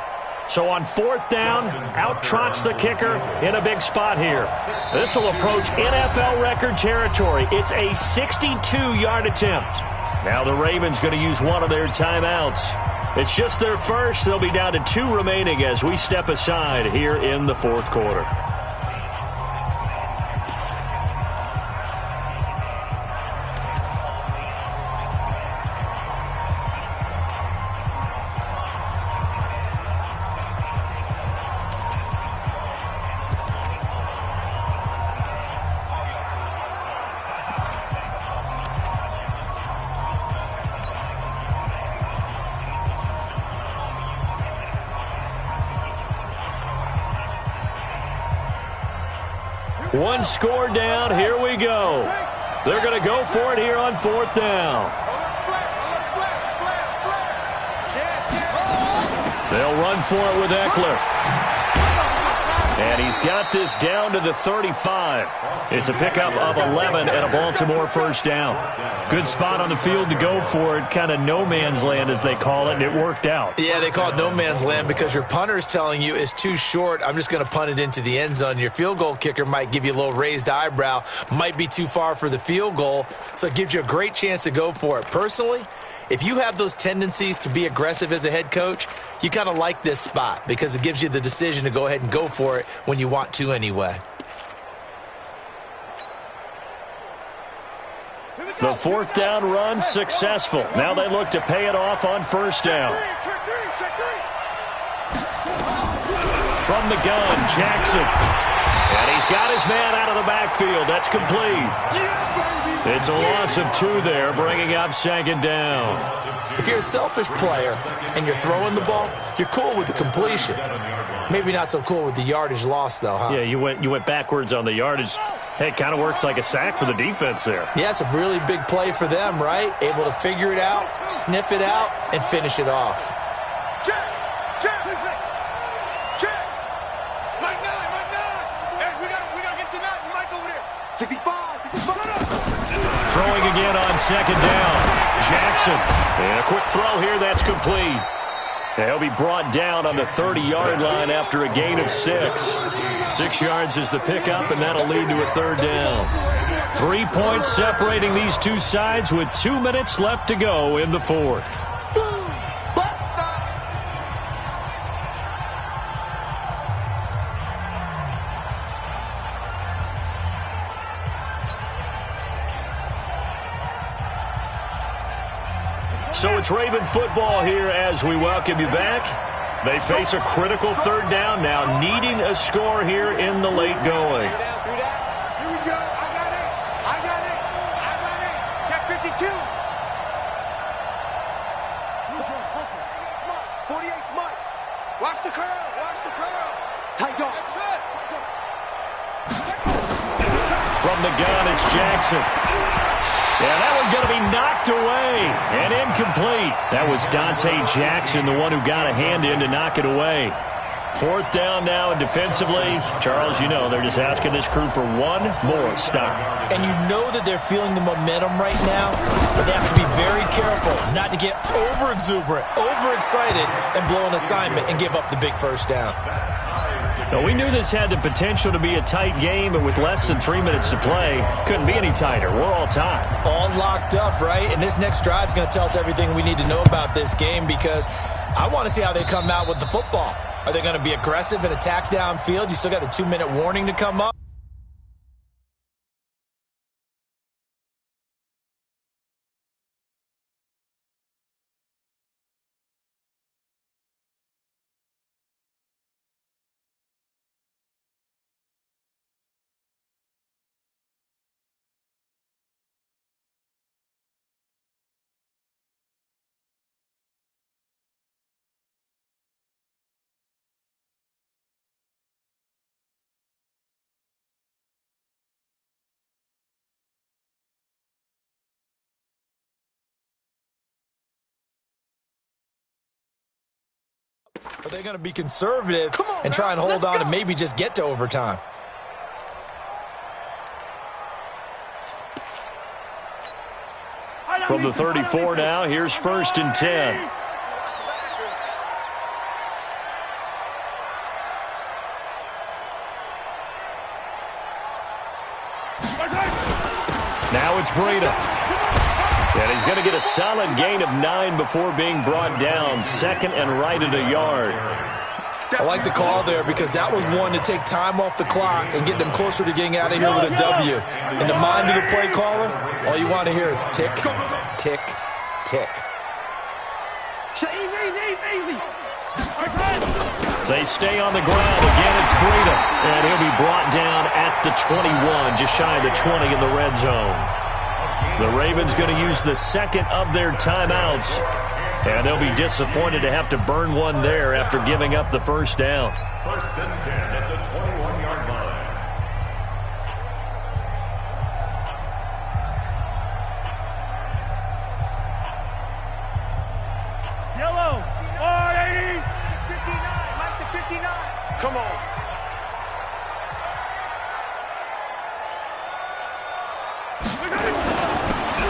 So on 4th down, out trots the kicker in a big spot here. This will approach NFL record territory. It's a 62-yard attempt. Now the Ravens going to use one of their timeouts. It's just their first. They'll be down to 2 remaining as we step aside here in the 4th quarter. One score down. Here we go. They're going to go for it here on 4th down. They'll run for it with Eckler. And he's got this down to the 35. It's a pickup of 11 and a Baltimore first down. Good spot on the field to go for it. Kind of no man's land, as they call it, and it worked out. Yeah, they call it no man's land because your punter's telling you it's too short. I'm just going to punt it into the end zone. Your field goal kicker might give you a little raised eyebrow. Might be too far for the field goal, so it gives you a great chance to go for it. Personally, if you have those tendencies to be aggressive as a head coach, you kind of like this spot because it gives you the decision to go ahead and go for it when you want to anyway. The 4th down run successful. Now they look to pay it off on 1st down. From the gun, Jackson. And he's got his man out of the backfield. That's complete. It's a loss of 2 there, bringing up second down. If you're a selfish player and you're throwing the ball, you're cool with the completion. Maybe not so cool with the yardage loss, though, huh? Yeah, you went backwards on the yardage. Hey, it kind of works like a sack for the defense there. Yeah, it's a really big play for them, right? Able to figure it out, sniff it out, and finish it off. Check! Mike 9! Hey, we gotta get to Mike over there. 65! Throwing again on second down. Jackson. And a quick throw here, that's complete. He'll be brought down on the 30-yard line after a gain of 6. 6 yards is the pickup, and that'll lead to a third down. 3 points separating these two sides with 2 minutes left to go in the fourth. So it's Raven football here as we welcome you back. They face a critical third down now, needing a score here in the late going. Here we go. I got it. Check 52. 48, Mike. Watch the curls. Tight dog. From the gun, it's Jackson. Yeah, that one's going to be knocked away and incomplete. That was Dante Jackson, the one who got a hand in to knock it away. Fourth down now, and defensively, Charles, you know, they're just asking this crew for one more stop. And you know that they're feeling the momentum right now, but they have to be very careful not to get over-exuberant, overexcited, and blow an assignment and give up the big first down. Now, we knew this had the potential to be a tight game, but with less than 3 minutes to play, couldn't be any tighter. We're all tied. All locked up, right? And this next drive is going to tell us everything we need to know about this game, because I want to see how they come out with the football. Are they going to be aggressive and attack downfield? You still got the 2-minute warning to come up. Are they going to be conservative and try and hold on and maybe just get to overtime? From the 34 now, here's 1st and 10. Now it's Breida. And he's going to get a solid gain of 9 before being brought down. 2nd and right at a yard. I like the call there because that was one to take time off the clock and get them closer to getting out of here with a W. In the mind of the play caller, all you want to hear is tick, tick, tick. Easy. They stay on the ground. Again, it's Breida. And he'll be brought down at the 21, just shy of the 20 in the red zone. The Ravens going to use the 2nd of their timeouts. And they'll be disappointed to have to burn one there after giving up the first down. 1st and 10 at the 21-yard line. Yellow. 480. 59. Mike to 59. Come on.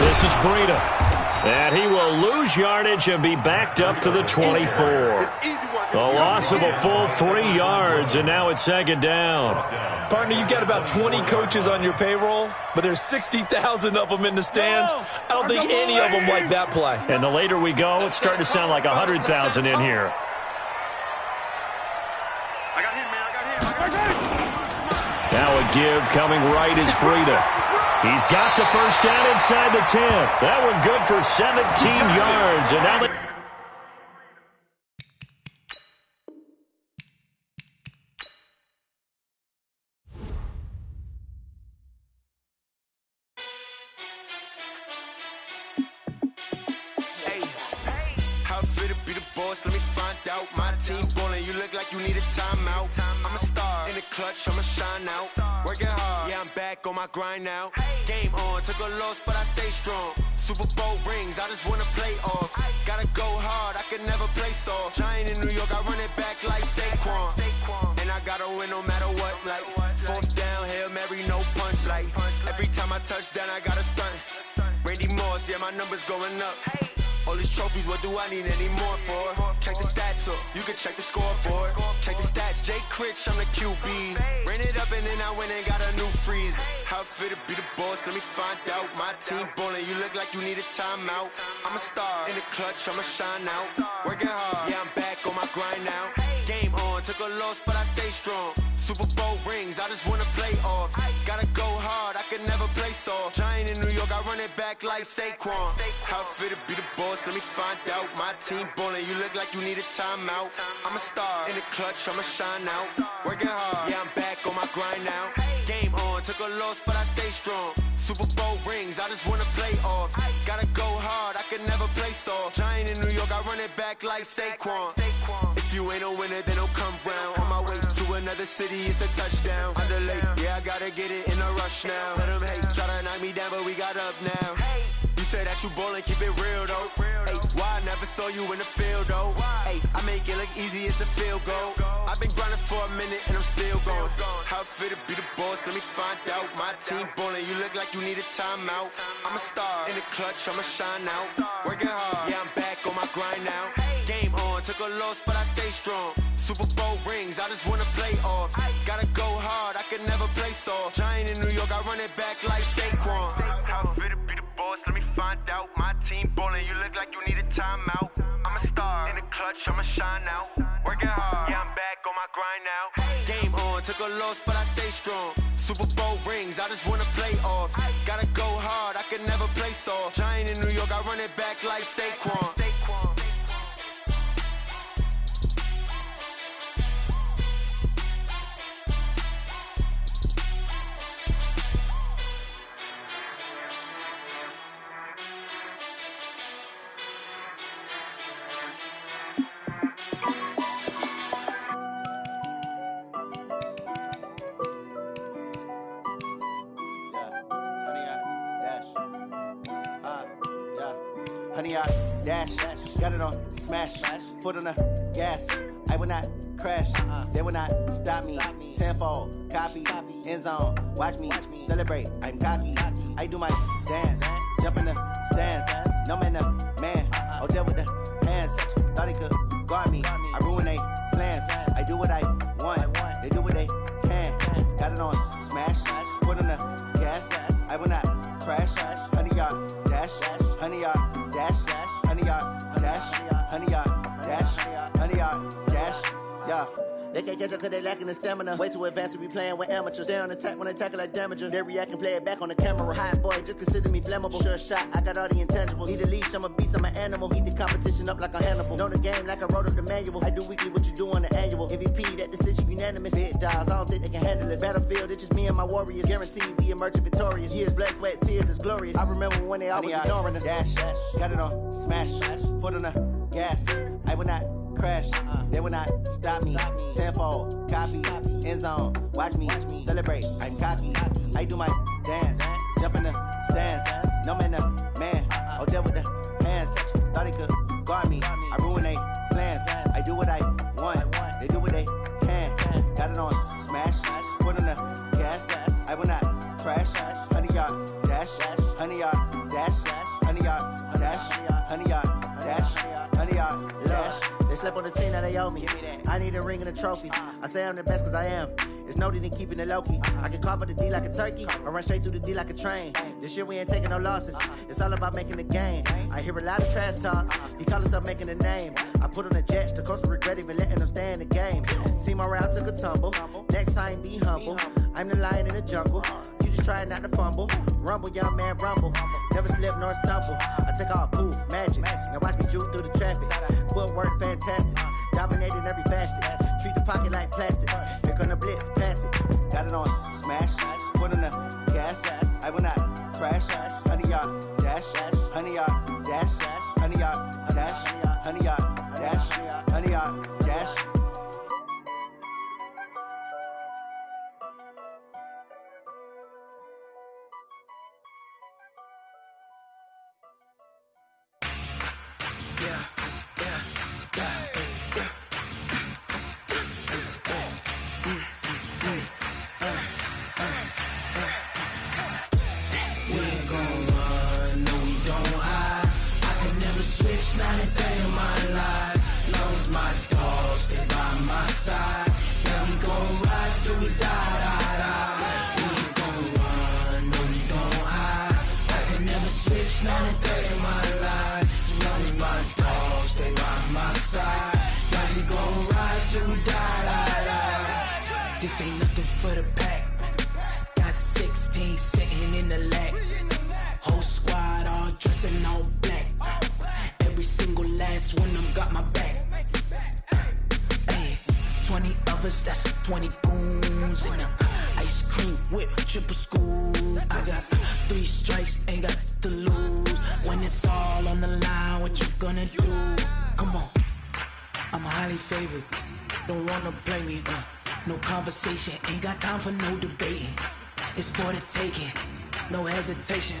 This is Breida. And he will lose yardage and be backed up to the 24. A loss of a full 3 yards, and now it's 2nd down. Partner, you got about 20 coaches on your payroll, but there's 60,000 of them in the stands. I don't think any of them like that play. And the later we go, it's starting to sound like 100,000 in here. I got him. Now a give coming right is Breida. He's got the first down inside the 10. That one good for 17 yards. And now fit to be the boss? Let me find out. My team ballin', you look like you need a timeout. I'm a star in the clutch, I'ma shine out. Working hard, yeah, I'm back on my grind now. Game on, took a loss, but I stay strong. Super Bowl rings, I just wanna play off. Gotta go hard, I can never play soft. Giant in New York, I run it back like Saquon. And I gotta win no matter what, like fourth down, Hail Mary, no punch. Like every time I touch down, I gotta stunt. Randy Moss, yeah, my numbers going up. All these trophies, what do I need any more for? Check the stats up, you can check the scoreboard. Check the stats, Jay Critch, I'm the QB. Ran it up and then I went and got a new freeze. How fit to be the boss, let me find out. My team ballin', you look like you need a timeout. I'm a star in the clutch, I'ma shine out. Working hard, yeah, I'm back on my grind now. Game on, took a loss, but I stay strong. Super Bowl rings, I just wanna play off. Gotta go hard, I can never play soft. Giant in New York, I run it back like Saquon. How fit to be the boss, let me find out. My team ballin', you look like you need a timeout. I'm a star in the clutch, I'ma shine out. Working hard, yeah, I'm back on my grind now. Game on, took a loss, but I stay strong. Super Bowl rings, I just wanna play off. Gotta go hard, I can never play soft. Giant in New York, I run it back like Saquon. If you ain't a winner, then don't come round. On my way to another city, it's a touchdown. Underlay, yeah, I gotta get it in a rush now. Let them hate, try to knock me down, but we got up now. You say that you ballin', keep it real though. Ay, why I never saw you in the field though? Ay, I make it look easy, it's a field goal. I've been grinding for a minute and I'm still going. How fit to be the boss, let me find out. My team ballin', you look like you need a timeout. I'm a star in the clutch, I'ma shine out. Working hard, yeah, I'm back on my grind now. Game on, took a loss, but I stay strong. Super Bowl rings, I just wanna play off. Gotta go hard, I can never play soft. Giant in New York, I run it back like Saquon. How fit to be the boss, let me find out. My team ballin', you look like you need a timeout. I'm a star in the clutch, I'ma shine out. Working hard, yeah, I'm back on my grind now. Game on, took a loss, but I stay strong. Super Bowl rings, I just wanna play off. Gotta go hard, I can never play soft. Giant in New York, I run it back like Saquon. Honey, I dash, got it on smash, foot on the gas. I will not crash, they will not stop me. Tenfold, copy, end zone, watch me celebrate. I'm cocky, I do my dance, jump in the stands. No man, the man, oh, deal with the hands. Thought he could guard me, I ruin they plans. I do what I want, they do what they can. Got it on smash, foot on the gas. I will not crash, honey, y'all dash, honey, y'all dash, honey, y'all dash, honey, y'all dash, honey, y'all dash, yeah. They can't catch up cause they lacking the stamina. Way too advanced to be playing with amateurs. Stay on attack when I tackle like damager. They react and play it back on the camera. Hot boy, just consider me flammable. Sure shot, I got all the intangibles. Need a leash, I'm a beast, I'm an animal. Heat the competition up like a Hannibal. Know the game like I wrote up the manual. I do weekly what you do on the annual. MVP, that decision unanimous. Big dials, I don't think they can handle it. Battlefield, it's just me and my warriors. Guaranteed we emerging victorious. Years, blood, sweat, tears, it's glorious. I remember when they always ignoring us. Dash, got it on smash, foot on the gas. I will not crash, they will not stop me. Tenfold, copy, end zone, watch me celebrate. I'm cocky, I do my dance, jump in the stands. No man, the man, oh, deal with the hands. Thought he could guard me, I ruin they plans. I do what I want, they do what they can. Got it on smash, foot on the gas. I will not crash, honey, y'all dash, honey, y'all dash, honey, y'all dash, honey, y'all dash, honey, y'all dash. They slept on the team that they owe me. I need a ring and a trophy. I say I'm the best cause I am. It's no need in keeping it low-key. I can carve up the D like a turkey or run straight through the D like a train. This year we ain't taking no losses. It's all about making the game. I hear a lot of trash talk. He call himself making a name. I put on the Jets. The coach will regret even letting them stay in the game. Team around took a tumble. Next time be humble. I'm the lion in the jungle. You just trying not to fumble. Rumble, young man, rumble. Never slip nor stumble. I take off, poof, magic. Now watch me juke through the traffic. Footwork fantastic. Dominating every facet. Treat the pocket like plastic. Here come the blitz, pass it. Got it on smash, foot on the gas. I will not crash. Honey, y'all dash, honey, y'all dash, honey, y'all dash, honey, y'all dash, honey yard, dash. Not a day in my life. Long as my dogs stay by my side. Yeah, we gon' ride till we die. We ain't gon' run, no, we don't hide. I can never switch, not a day in my life. As long as my dogs stay by my side. Yeah, we gon' ride till we die. This ain't nothing for the pack. Got 16 sitting in the lag. Whole squad all dressing all black. Every single last one of them got my back. Ay, 20 of us, that's 20 goons in them. Ice cream whip, triple scoop. I got 3 strikes, ain't got to lose. When it's all on the line, what you gonna do? Come on, I'm highly favored. Don't wanna play me, no conversation, ain't got time for no debating. It's for the taking, no hesitation.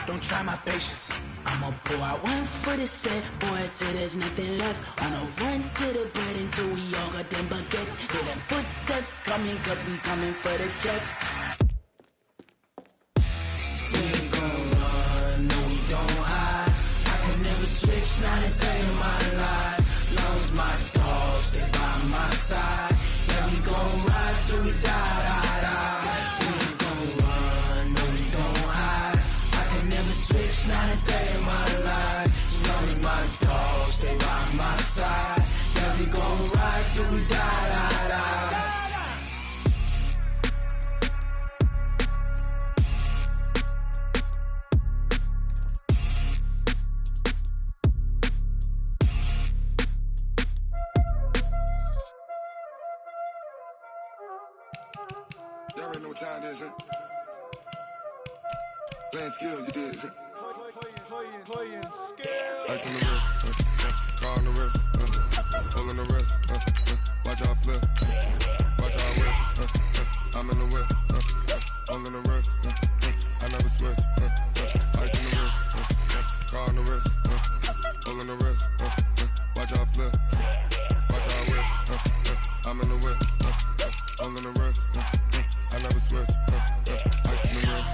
Don't try my patience. I'ma pour out one for the set, boy, till there's nothing left. On a run to the bread until we all got them baguettes. Hear them footsteps coming, cause we coming for the check. We ain't gon' run, no, we don't hide. I can never switch, not a day in my life. Long as my dogs stay by my side. Yeah, we gon' ride till we die. We ain't gon' run, no, we don't hide. I can never switch, not a day in my life. As long as my dogs stay by my side. Yeah, we gon' ride till we die. Y'all already know what time it is, huh? Playing skills, you did, huh? Playing skills. Ice on the wrist, car on the wrist, hole in the wrist, watch how I flip, watch how I whip, I'm in the whip, hole in the wrist, I never switch, ice on the wrist, car on the wrist, hole in the wrist, watch how I flip, watch how I whip, I'm in the whip, hole in the wrist, I never switch, ice on the wrist,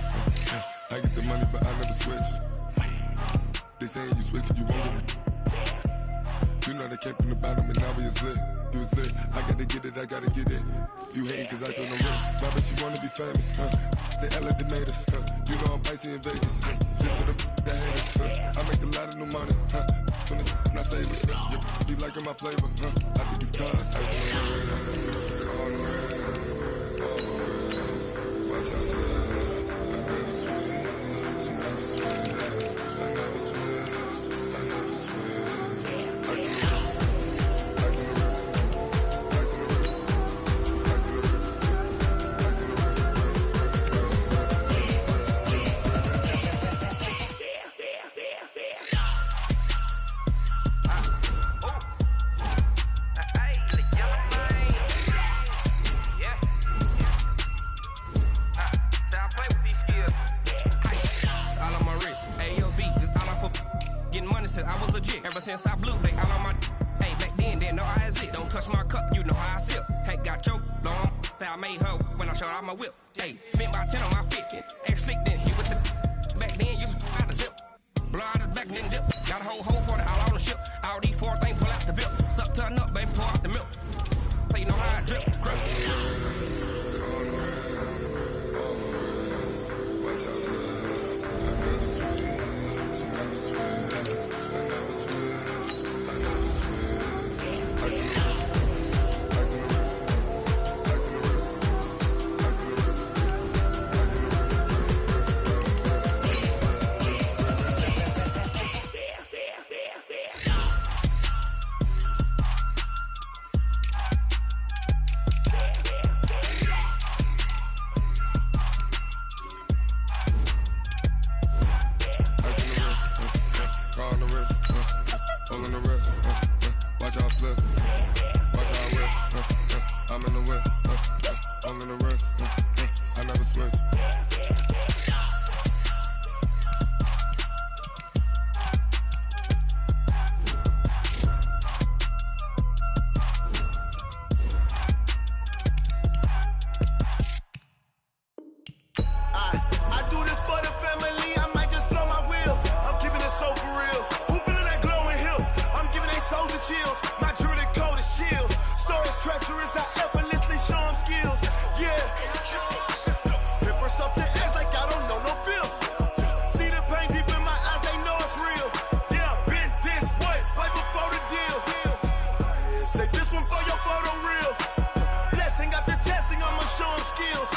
I get the money but I never switch. They saying you switch and you won't get it. You know they came from the bottom and now we is lit. You was lit, I gotta get it, I gotta get it. You hating cause ice on the wrist. Why bet you wanna be famous, They act like they made us, You know I'm icy in Vegas, This for the that haters, I make a lot of new money, When it's not savers, You be liking my flavor, I think it's cause ice on the wrist, on the wrist, on the wrist. Watch out for that, I never switch, I never switch. I never switch, I never switch. Ice in the wrist, ice in the wrist, ice in the wrist, ice in the wrist, ice in the wrist, I was legit ever since I blew. They all on my hey back then didn't know I exist. Don't touch my cup, you know how I sip. Hey, got choked, long. Say I made her when I showed out my whip. Hey, spent about 10 on my 50. Ex slick then hit with the back then used to out the zip. Blow out the back then dip. Got a whole party all on the ship. All these 4 things pull out the bip. Suck turn up, baby, pour out the milk. So you know how I drip. Crush. Watch out for that. I never switch, I never switch. I never switch, I never switch. Ice in the wrist, ice in the wrist, ice in the wrist, ice in the wrist, ice in the wrist, Watch how I whip. I'm in the whip. I'm in the wrist. I never switch. I do this for the family, I might just blow my wheel. I'm keeping it so for real. Who feeling that glowing hill? I'm giving they soldier chills. My jewelry code is chill. Stories treacherous, I effortlessly show them skills. Yeah. Paper stuff the edge like I don't know no bill. See the pain deep in my eyes, they know it's real. Yeah, been this way, way before the deal. Say this one for your photo reel. Blessing after testing, I'ma show them skills.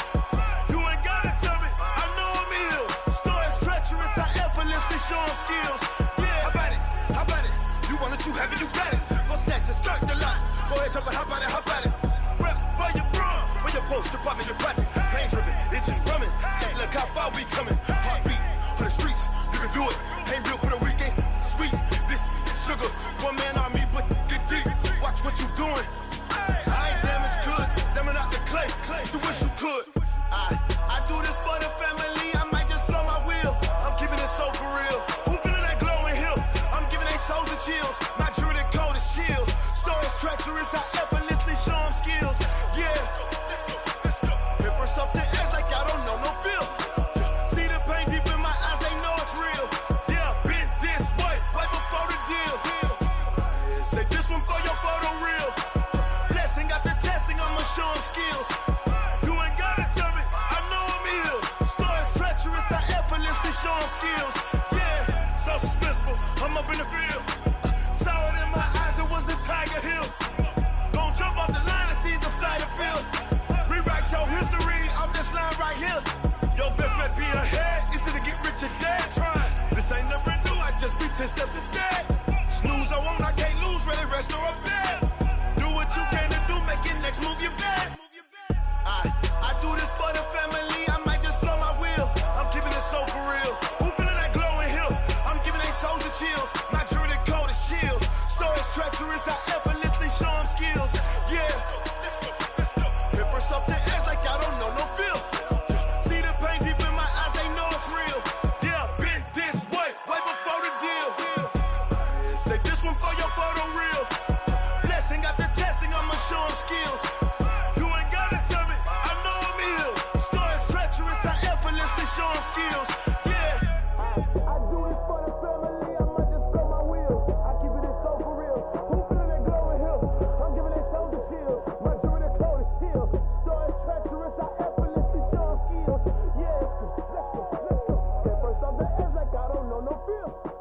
Show them skills. Yeah, how about it? How about it? You want it, you have it, you got it. Go snatch it, skirt the lot. Go ahead, jump it, how about it? How about it? Rep where you from? Where your post, department, your projects. Pain driven, itching, drumming. Hey, look how far we coming. Heartbeat on the streets, you can do it. Ain't built for the weekend. Sweet, this sugar. One man army, but get deep. Watch what you doing. I ain't damaged goods, damn it out the clay. You wish you could. I do this for the family. I might just blow my wheel. I'm keeping it so for real. Who feeling that glowing hill? I'm giving they soldier chills. My jewelry code is chill. Stories treacherous, I effortlessly show them skills. Yeah. Paper stuff the edge like I don't know no feel. See the pain deep in my eyes, they know it's real. Yeah, been this way, way before the deal. Say this one for your photo reel. Blessing after testing, I'ma show them skills. You ain't gotta tell me, I know I'm ill. Stories treacherous, I effortlessly show them skills. Yeah, so suspenseful, I'm up in the field. Saw it in my eyes, it was the Tiger Hill. Gon' jump off the line and see the flight of field. Rewrite your history off this line right here. Your best bet be ahead, easy to get rich or dead trying. This ain't never new, I just be 10 steps instead. Snooze, I won't, I can't lose, ready, rest or a bed. Do what you can to do, make it next move your best. I do this for the family, I might just blow my wheel. I'm keeping it so for real. Who feeling that glowing hill? I'm giving they soldier chills. My jewelry code is chill. Stories treacherous, I effortlessly show them skills. Yeah. Paper stuff the edge like I don't know no feel. See the pain deep in my eyes, they know it's real. Yeah, been this way, way before the deal. Say this one for your photo reel. Blessing after testing, I'ma show them skills. You ain't gotta tell me, I know I'm ill. Stories treacherous, I effortlessly show them skills. Yeah. I do this for the family, I might just blow my wheel. I keep it so for real. Who feeling that glowing hill? I'm giving they soldier chills. My jewelry code is chill. Stories treacherous, I effortlessly show them skills. Yeah, let's go. Get first off the edge like I don't know no feel.